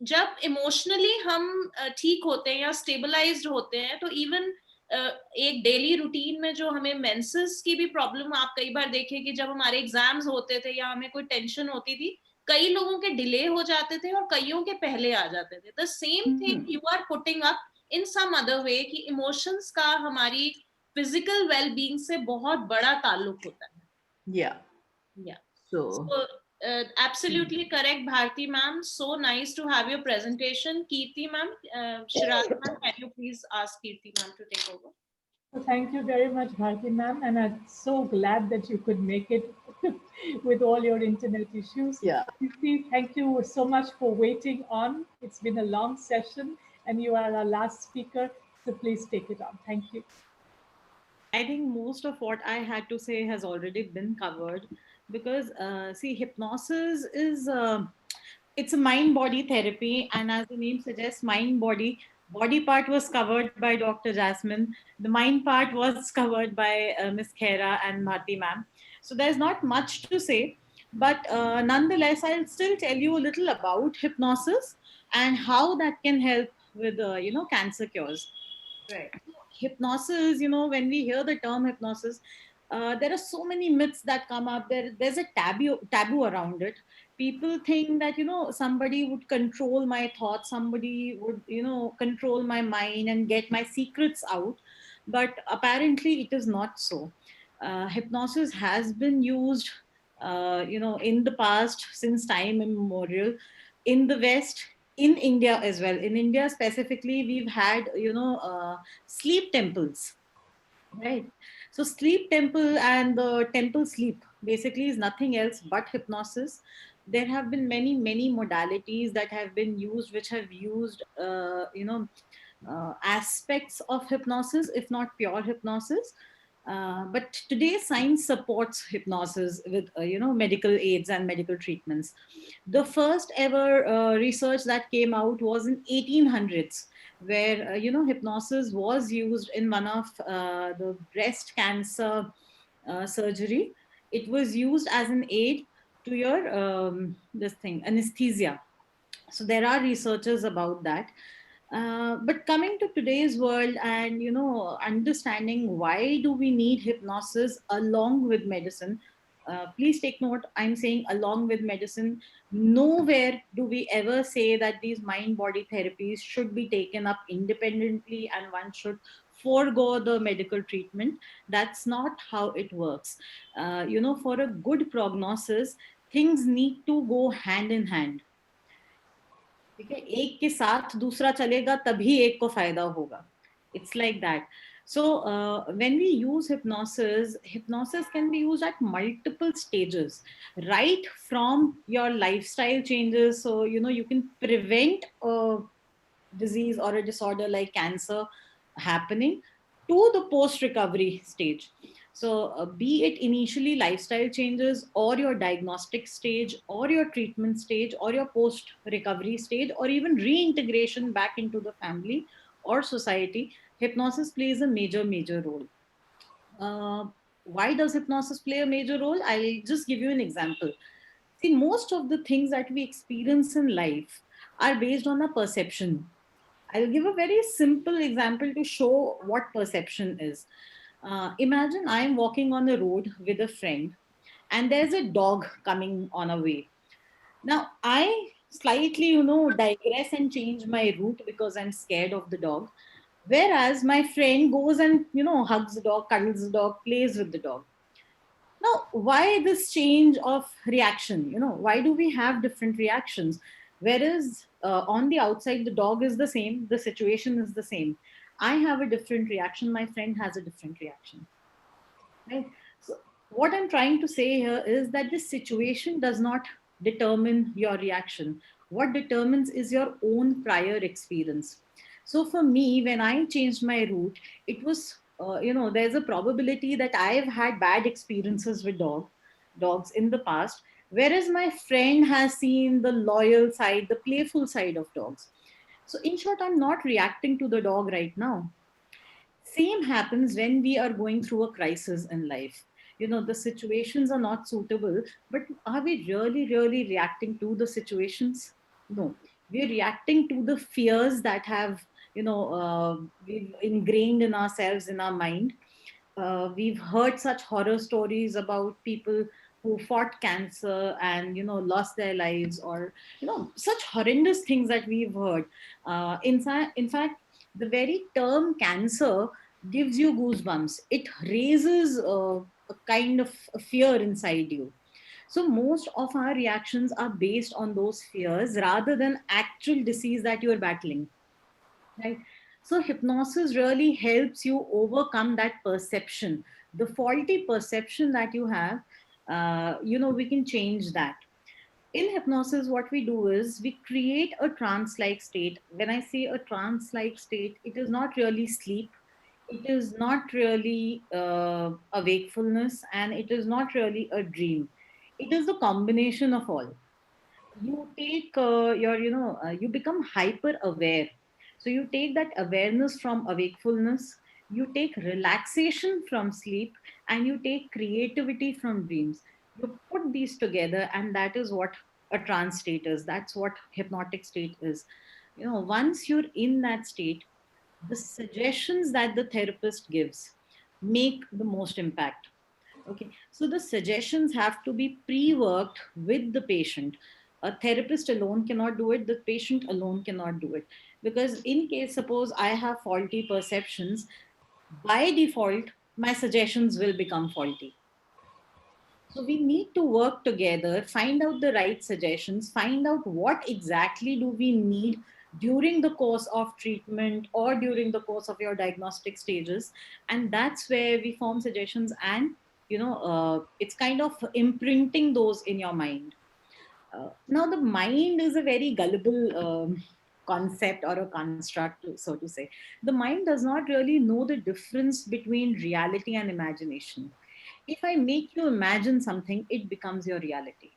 [SPEAKER 1] जब इमोशनली हम ठीक होते हैं या स्टेबलाइज्ड होते हैं, तो इवन एक डेली रूटीन में जो हमें मेंसेस की भी प्रॉब्लम, आप कई बार देखिए कि जब हमारे एग्जाम्स होते थे या हमें कोई टेंशन होती थी, कई लोगों के डिले हो जाते थे और कईयों के पहले आ जाते थे. The same thing you are putting up in some other way कि इमोशंस का हमारी फिजिकल वेल बीइंग से बहुत बड़ा ताल्लुक होता है.
[SPEAKER 4] Yeah.
[SPEAKER 1] So absolutely correct, Bharti ma'am. So nice to have your presentation. Kirti ma'am, Shiraz ma'am, can you please ask Kirti ma'am to take over?
[SPEAKER 2] So thank you very much, Bharti ma'am, and I'm so glad that you could make it with all your internet issues.
[SPEAKER 4] Yeah.
[SPEAKER 2] Kirti, thank you so much for waiting on. It's been a long session, and you are our last speaker, so please take it on. Thank you.
[SPEAKER 8] I think most of what I had to say has already been covered, because see, hypnosis is it's a mind body therapy, and as the name suggests, mind body part was covered by Dr. Jasmine, the mind part was covered by Ms. Khera and Bharti ma'am. So there's not much to say, but nonetheless, I'll still tell you a little about hypnosis and how that can help with cancer cures.
[SPEAKER 1] Right.
[SPEAKER 8] Hypnosis, when we hear the term hypnosis, there are so many myths that come up. There's a taboo around it. People think that somebody would control my thoughts, somebody would control my mind and get my secrets out, but apparently it is not so. Hypnosis has been used in the past, since time immemorial, in the West, in India as well. In India specifically, we've had sleep temples, right? So sleep temple and the temple sleep basically is nothing else but hypnosis. There have been many modalities that have been used, which have used aspects of hypnosis, if not pure hypnosis. But today science supports hypnosis with medical aids and medical treatments. The first ever research that came out was in 1800s, where hypnosis was used in one of the breast cancer surgery. It was used as an aid to your anesthesia. So there are researchers about that. But coming to today's world and understanding why do we need hypnosis along with medicine, please take note, I'm saying along with medicine. Nowhere do we ever say that these mind body therapies should be taken up independently and one should forego the medical treatment. That's not how it works. For a good prognosis, things need to go hand in hand. ठीक है, एक के साथ दूसरा चलेगा तभी एक को फायदा होगा. It's like that. So when we use hypnosis, hypnosis can be used at multiple stages, right from your lifestyle changes. So, you can prevent a disease or a disorder like cancer happening to the post recovery stage. So, be it initially lifestyle changes, or your diagnostic stage, or your treatment stage, or your post recovery stage, or even reintegration back into the family or society, hypnosis plays a major role. Uh, why does hypnosis play a major role? I'll just give you an example. See, most of the things that we experience in life are based on a perception. I'll give a very simple example to show what perception is. Imagine I'm walking on the road with a friend, and there's a dog coming on a way. Now, I slightly, digress and change my route because I'm scared of the dog. Whereas my friend goes and, hugs the dog, cuddles the dog, plays with the dog. Now, why this change of reaction? Why do we have different reactions? Whereas on the outside, the dog is the same, the situation is the same. I have a different reaction, my friend has a different reaction. Right? So, what I'm trying to say here is that this situation does not determine your reaction. What determines is your own prior experience. So, for me, when I changed my route, it was, there's a probability that I've had bad experiences with dogs in the past, whereas my friend has seen the loyal side, the playful side of dogs. So, in short, I'm not reacting to the dog right now. Same happens when we are going through a crisis in life. The situations are not suitable, but are we really reacting to the situations? No, we're reacting to the fears that have, we've ingrained in ourselves, in our mind. We've heard such horror stories about people who fought cancer and, lost their lives, or, such horrendous things that we've heard. In fact, the very term cancer gives you goosebumps. It raises a kind of a fear inside you. So most of our reactions are based on those fears rather than actual disease that you're battling, right? So hypnosis really helps you overcome that perception, the faulty perception that you have. We can change that. In hypnosis, what we do is we create a trance like state. When I say a trance like state, it is not really sleep, it is not really a wakefulness, and it is not really a dream. It is a combination of all. You take you become hyper aware. So you take that awareness from awakefulness, you take relaxation from sleep, and you take creativity from dreams. You put these together, and that is what a trance state is. That's what hypnotic state is. Once you're in that state, the suggestions that the therapist gives make the most impact. Okay, so the suggestions have to be pre-worked with the patient. A therapist alone cannot do it, the patient alone cannot do it. Because in case, suppose I have faulty perceptions, by default, my suggestions will become faulty. So we need to work together, find out the right suggestions, find out what exactly do we need during the course of treatment or during the course of your diagnostic stages. And that's where we form suggestions, and it's kind of imprinting those in your mind. Now the mind is a very gullible concept or a construct, so to say. The mind does not really know the difference between reality and imagination. If I make you imagine something, it becomes your reality.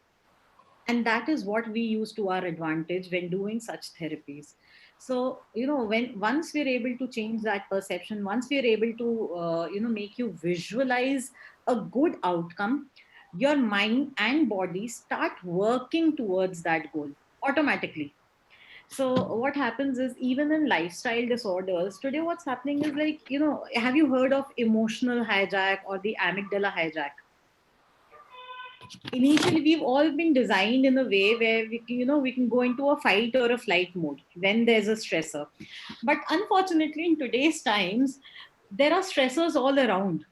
[SPEAKER 8] And that is what we use to our advantage when doing such therapies. So, when once we're able to change that perception, once we're able to, make you visualize a good outcome, your mind and body start working towards that goal automatically. So what happens is, even in lifestyle disorders today, what's happening is, like, have you heard of emotional hijack or the amygdala hijack? Initially, we've all been designed in a way where we can go into a fight or a flight mode when there's a stressor. But unfortunately, in today's times, there are stressors all around.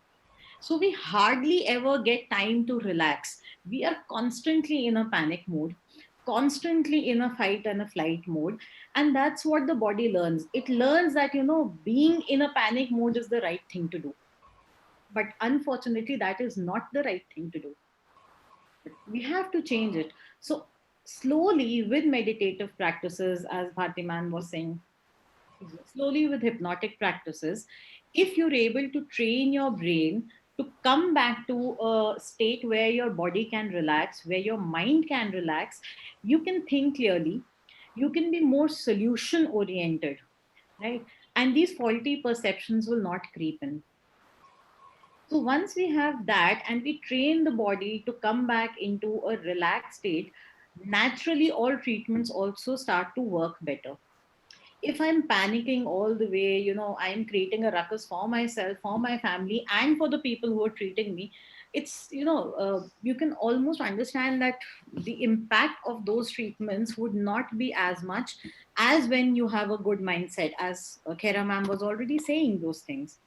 [SPEAKER 8] So we hardly ever get time to relax. We are constantly in a panic mode,
[SPEAKER 1] constantly in a fight and a flight mode. And that's what the body learns. It learns that, being in a panic mode is the right thing to do. But unfortunately, that is not the right thing to do. We have to change it. So slowly, with meditative practices, as Bhartiman was saying, slowly with hypnotic practices, if you're able to train your brain to come back to a state where your body can relax, where your mind can relax, you can think clearly, you can be more solution oriented, right? And these faulty perceptions will not creep in. So once we have that and we train the body to come back into a relaxed state, naturally all treatments also start to work better. If I'm panicking all the way, I'm creating a ruckus for myself, for my family, and for the people who are treating me, it's, you can almost understand that the impact of those treatments would not be as much as when you have a good mindset, as Kera ma'am was already saying those things,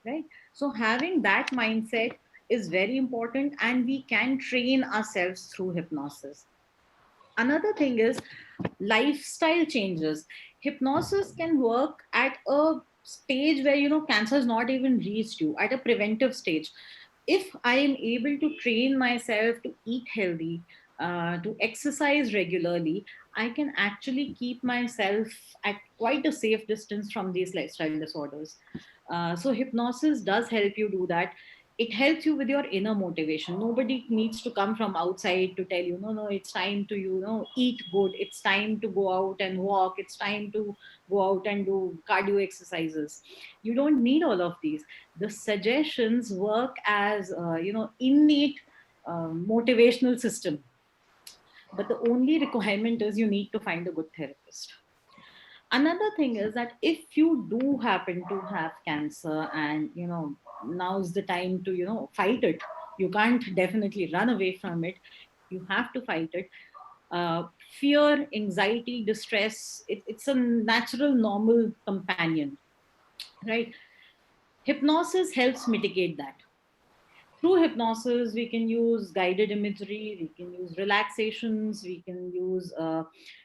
[SPEAKER 1] right? So having that mindset is very important, and we can train ourselves through hypnosis. Another thing is lifestyle changes. Hypnosis can work at a stage where, cancer has not even reached you, at a preventive stage. If I am able to train myself to eat healthy, to exercise regularly, I can actually keep myself at quite a safe distance from these lifestyle disorders. So hypnosis does help you do that. It helps you with your inner motivation. Nobody needs to come from outside to tell you, no, no, it's time to, eat good. It's time to go out and walk. It's time to go out and do cardio exercises. You don't need all of these. The suggestions work as, innate motivational system. But the only requirement is you need to find a good therapist. Another thing is that if you do happen to have cancer, and now's the time to fight it. You can't definitely run away from it. You have to fight it. Fear, anxiety, distress, it's a natural, normal companion, right? Hypnosis helps mitigate that. Through hypnosis, we can use guided imagery, we can use relaxations, we can use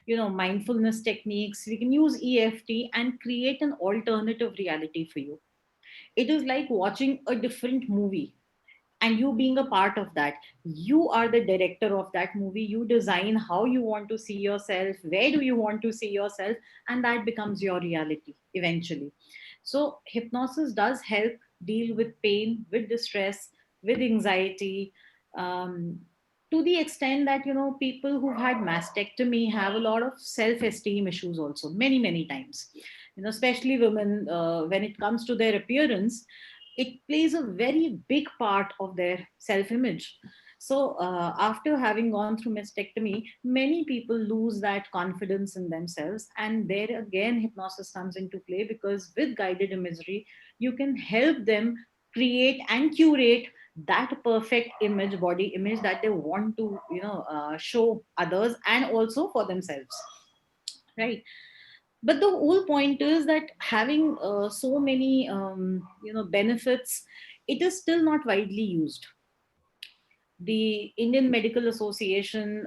[SPEAKER 1] mindfulness techniques, we can use EFT and create an alternative reality for you. It is like watching a different movie, and you being a part of that. You are the director of that movie. You design how you want to see yourself, where do you want to see yourself, and that becomes your reality eventually. So hypnosis does help deal with pain, with distress, with anxiety, um, to the extent that people who've had mastectomy have a lot of self-esteem issues also, many times. Especially women, when it comes to their appearance, it plays a very big part of their self-image. So after having gone through mastectomy, many people lose that confidence in themselves, and there again hypnosis comes into play, because with guided imagery you can help them create and curate that perfect image, body image, that they want to show others and also for themselves, right? But the whole point is that having so many benefits, it is still not widely used. The Indian Medical Association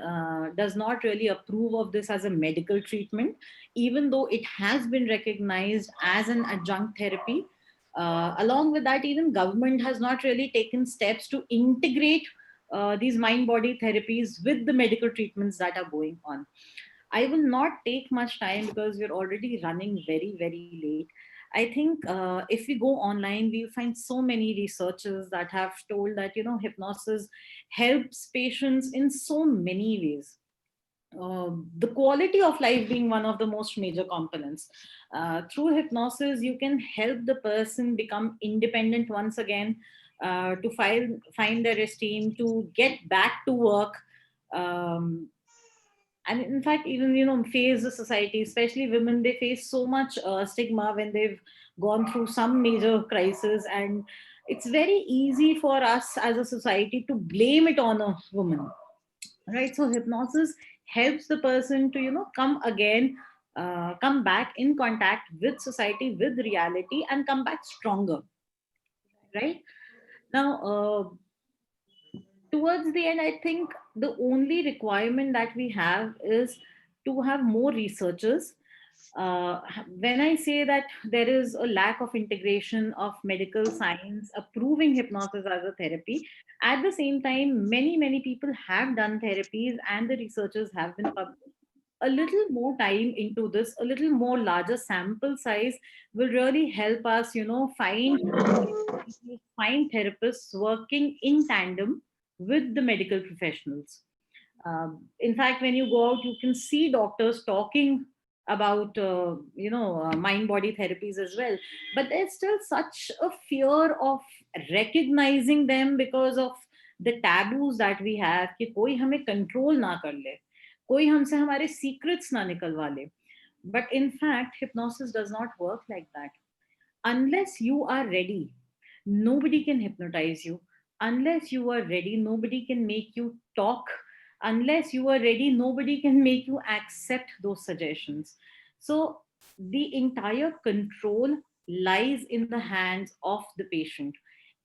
[SPEAKER 1] does not really approve of this as a medical treatment, even though it has been recognized as an adjunct therapy. Along with that, even government has not really taken steps to integrate these mind body therapies with the medical treatments that are going on. I will not take much time because we're already running very late. I think if we go online, we'll find so many researchers that have told that hypnosis helps patients in so many ways. The quality of life being one of the most major components. Through hypnosis, you can help the person become independent once again, to find their esteem, to get back to work. Um, and in fact, even face the society, especially women, they face so much stigma when they've gone through some major crisis, and it's very easy for us as a society to blame it on a woman, right? So hypnosis helps the person to come again, come back in contact with society, with reality, and come back stronger, right? Now towards the end, I think the only requirement that we have is to have more researchers. When I say that there is a lack of integration of medical science approving hypnosis as a therapy, at the same time, many people have done therapies and the researchers have been published. A little more time into this, a little more larger sample size will really help us, find therapists working in tandem with the medical professionals. In fact, when you go out, you can see doctors talking about, mind body therapies as well. But there's still such a fear of recognizing them because of the taboos that we have कि कोई हमें control ना कर ले, कोई हमसे हमारे secrets ना निकलवा ले. But in fact, hypnosis does not work like that. Unless you are ready, nobody can hypnotize you. Unless you are ready, nobody can make you talk. Unless you are ready, nobody can make you accept those suggestions. So the entire control lies in the hands of the patient.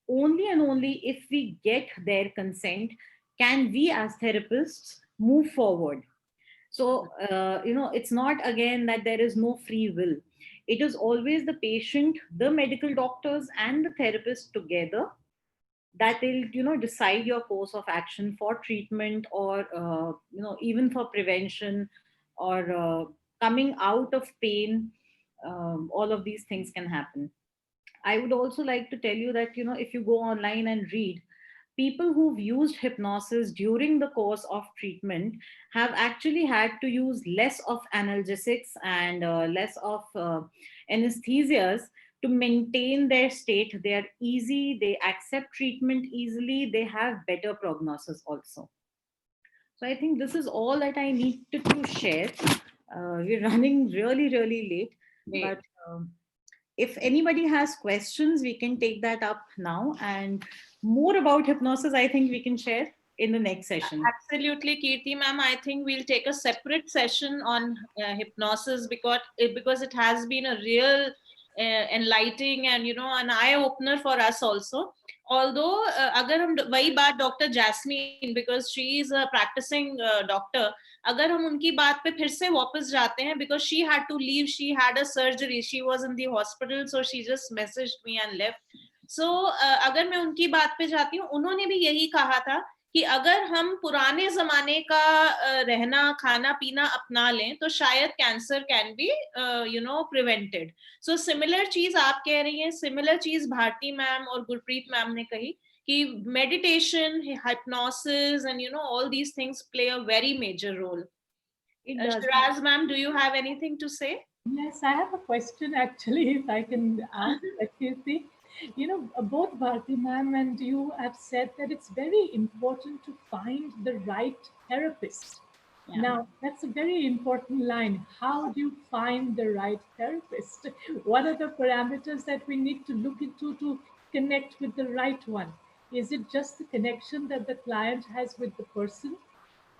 [SPEAKER 1] Only and only if we get their consent can we as therapists move forward. So, it's not again that there is no free will. It is always the patient, the medical doctors, and the therapist together that will, decide your course of action for treatment or, even for prevention or coming out of pain. All of these things can happen. I would also like to tell you that, if you go online and read, people who've used hypnosis during the course of treatment have actually had to use less of analgesics and less of anesthesias to maintain their state. They are easy, they accept treatment easily, they have better prognosis also. So I think this is all that I need to share. We're running really late, but if anybody has questions, we can take that up now. And more about hypnosis, I think we can share in the next session.
[SPEAKER 9] Absolutely, Kirti ma'am. I think we'll take a separate session on hypnosis because it has been a real enlightening and an eye opener for us also. Although अगर हम वही बात Dr. Jasmine, because she is a practicing doctor, अगर हम उनकी बात पे फिर से वापस जाते हैं, because she had to leave, she had a surgery, she was in the hospital, so she just messaged me and left. So अगर मैं उनकी बात पे जाती हूँ, उन्होंने भी यही कहा था कि अगर हम पुराने जमाने का रहना खाना पीना अपना लें तो शायद cancer can be prevented. So similar चीज आप कह रही हैं, सिमिलर चीज भारती मैम और गुरप्रीत मैम ने कही कि meditation, hypnosis, and all these things play a very major role. Shiraz ma'am, do you have anything to say?
[SPEAKER 2] Yes, I have a question actually, if I can ask Kirti. Both Bharti ma'am and you have said that it's very important to find the right therapist. Yeah. Now, that's a very important line. How do you find the right therapist? What are the parameters that we need to look into to connect with the right one? Is it just the connection that the client has with the person?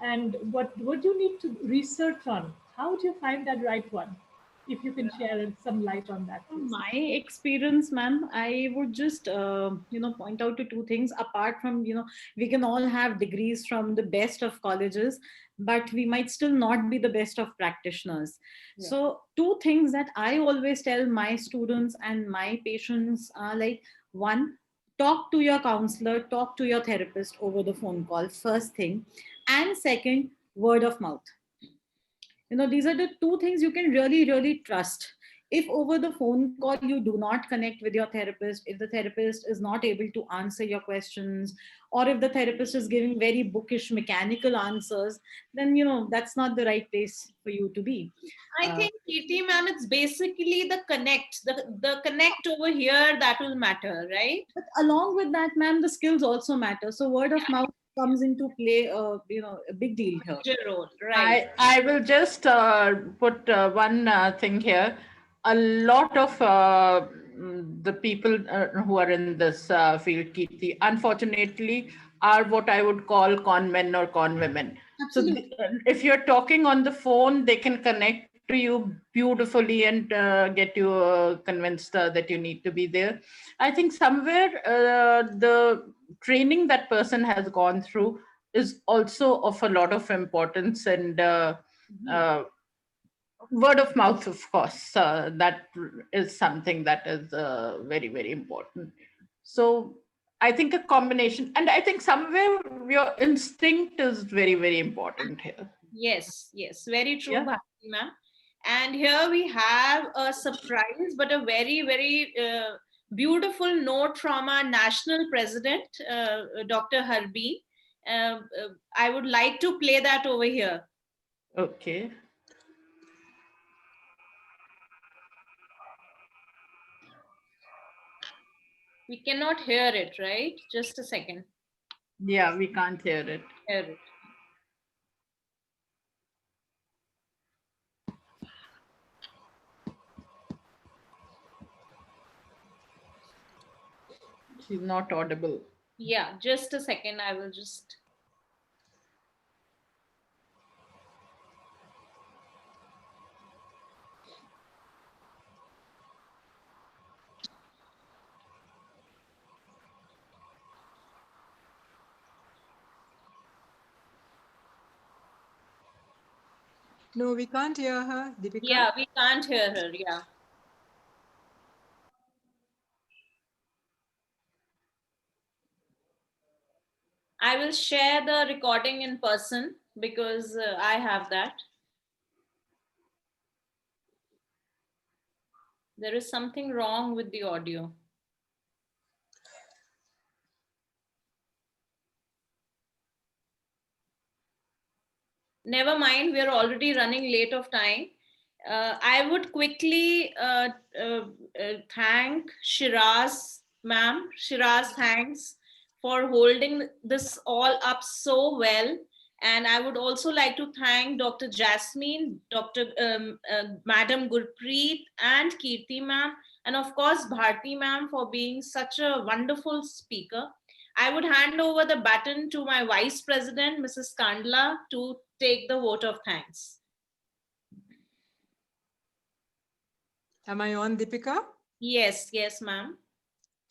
[SPEAKER 2] And what do you need to research on? How do you find that right one? If you can share some light on that.
[SPEAKER 1] From my experience, ma'am, I would just, point out to two things. Apart from, we can all have degrees from the best of colleges, but we might still not be the best of practitioners. Yeah. So two things that I always tell my students and my patients are like, one, talk to your counselor, talk to your therapist over the phone call, first thing. And second, word of mouth. These are the two things you can really trust. If over the phone call you do not connect with your therapist, if the therapist is not able to answer your questions, or if the therapist is giving very bookish mechanical answers, then that's not the right place for you to be.
[SPEAKER 9] I think, Kirti ma'am, it's basically the connect, the connect over here that will matter, right?
[SPEAKER 1] But along with that, ma'am, the skills also matter. So word of mouth comes into play, a big deal here.
[SPEAKER 9] Major role, right?
[SPEAKER 4] I will just put one thing here. A lot of the people who are in this field, Kirti, unfortunately, are what I would call con men or con women. Absolutely. So if you're talking on the phone, they can connect to you beautifully and get you convinced that you need to be there. I think somewhere the training that person has gone through is also of a lot of importance, and word of mouth, of course, that is something that is very, very important. So I think a combination, and I think somewhere your instinct is very, very important here.
[SPEAKER 1] Yes, yes, very true,
[SPEAKER 4] Yeah.
[SPEAKER 1] Bharti ma'am. And here we have a surprise, but a very, very beautiful note from our national president, Dr. Harbeen. I would like to play that over here.
[SPEAKER 4] Okay.
[SPEAKER 1] We cannot hear it, right? Just a second.
[SPEAKER 4] Yeah, we can't hear it.
[SPEAKER 1] Hear it.
[SPEAKER 4] She's not audible.
[SPEAKER 1] Yeah, just a second. I will just.
[SPEAKER 7] No, we can't hear her, Deepika.
[SPEAKER 1] Yeah, we can't hear her. Yeah. I will share the recording in person because I have that. There is something wrong with the audio. Never mind, we are already running late of time. I would quickly thank Shiraz, ma'am. Shiraz, thanks for holding this all up so well. And I would also like to thank Dr. Jasmine, Madam Gurpreet, and Kirti ma'am, and of course Bharti ma'am for being such a wonderful speaker. I would hand over the baton to my Vice President, Mrs. Kandla, to take the vote of thanks.
[SPEAKER 7] Am I on, Deepika?
[SPEAKER 1] Yes, yes, ma'am.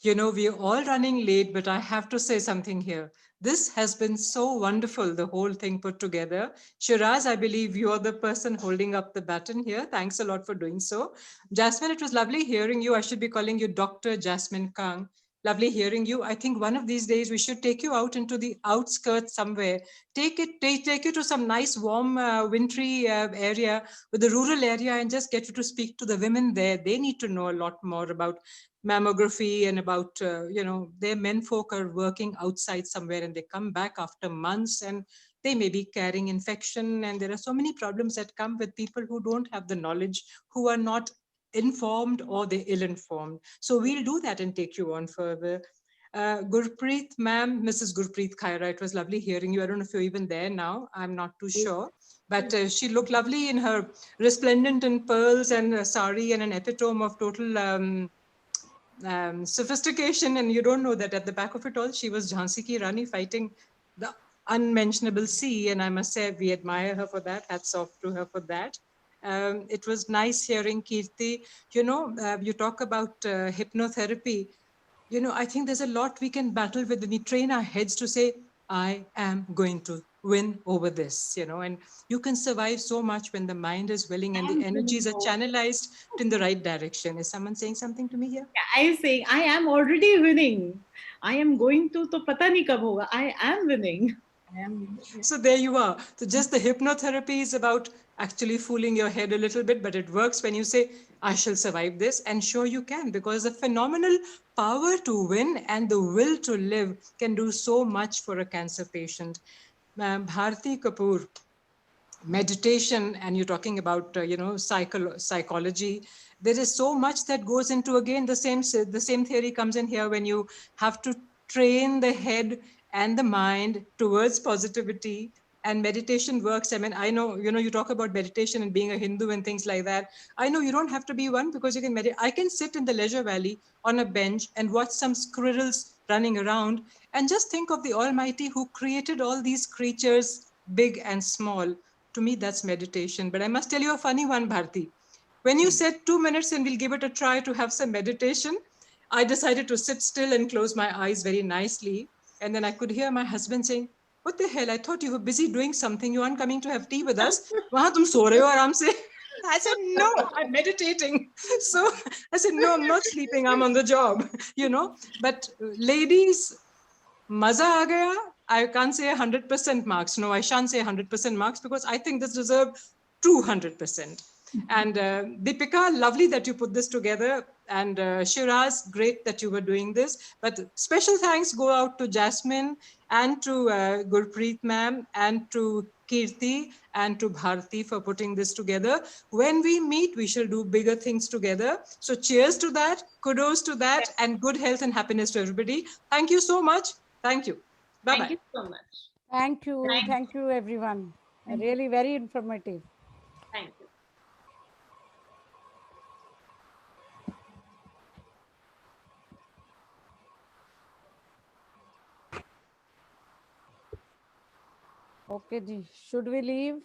[SPEAKER 7] You know, we're all running late, but I have to say something here. This has been so wonderful, the whole thing put together. Shiraz, I believe you are the person holding up the baton here. Thanks a lot for doing so. Jasmine, it was lovely hearing you. I should be calling you Dr. Jasmine Kang. Lovely hearing you. I think one of these days we should take you out into the outskirts somewhere. Take you to some nice, warm, wintry area with the rural area and just get you to speak to the women there. They need to know a lot more about mammography and about, their men folk are working outside somewhere and they come back after months and they may be carrying infection. And there are so many problems that come with people who don't have the knowledge, who are not informed or they're ill-informed. So we'll do that and take you on further. Gurpreet, ma'am, Mrs. Gurpreet Khaira, it was lovely hearing you. I don't know if you're even there now. I'm not too sure. But she looked lovely in her resplendent in pearls and a sari and an epitome of total sophistication. And you don't know that at the back of it all, she was Jhansi Ki Rani fighting the unmentionable sea. And I must say, we admire her for that. Hats off to her for that. It was nice hearing Kirti. You talk about hypnotherapy. I think there's a lot we can battle with when we train our heads to say, I am going to win over this, and you can survive so much when the mind is willing and the energies are channelized in the right direction. Is someone saying something to me here?
[SPEAKER 8] Yeah, I'm saying I am already winning. I am going to pata nahi kab hoga. I am winning.
[SPEAKER 7] So there you are. So just the hypnotherapy is about actually fooling your head a little bit, but it works when you say, I shall survive this. And sure you can, because the phenomenal power to win and the will to live can do so much for a cancer patient. Bharti Kapoor, meditation, and you're talking about, psychology. There is so much that goes into, again, the same theory comes in here when you have to train the head and the mind towards positivity. And meditation works. I mean, I know, you talk about meditation and being a Hindu and things like that. I know you don't have to be one because you can meditate. I can sit in the leisure valley on a bench and watch some squirrels running around and just think of the Almighty who created all these creatures, big and small. To me, that's meditation. But I must tell you a funny one, Bharti. When you said 2 minutes and we'll give it a try to have some meditation, I decided to sit still and close my eyes very nicely. And then I could hear my husband saying, what the hell? I thought you were busy doing something. You aren't coming to have tea with us. Wahan tum so rahe ho aaram se. I said, no, I'm meditating. So I said, no, I'm not sleeping. I'm on the job, you know. But ladies, maza aa gaya. I can't say 100% marks. No, I shan't say 100% marks because I think this deserved 200%. And Deepika, lovely that you put this together. And Shiraz, great that you were doing this. But special thanks go out to Jasmine and to Gurpreet ma'am and to Kirti and to Bharti for putting this together. When we meet, we shall do bigger things together. So cheers to that, kudos to that, and good health and happiness to everybody. Thank you so much. Thank you. Bye-bye.
[SPEAKER 1] Thank you so much.
[SPEAKER 6] Thank you. Thank you, everyone. Really very informative.
[SPEAKER 1] Thank you.
[SPEAKER 6] Okay, ji. Should we leave?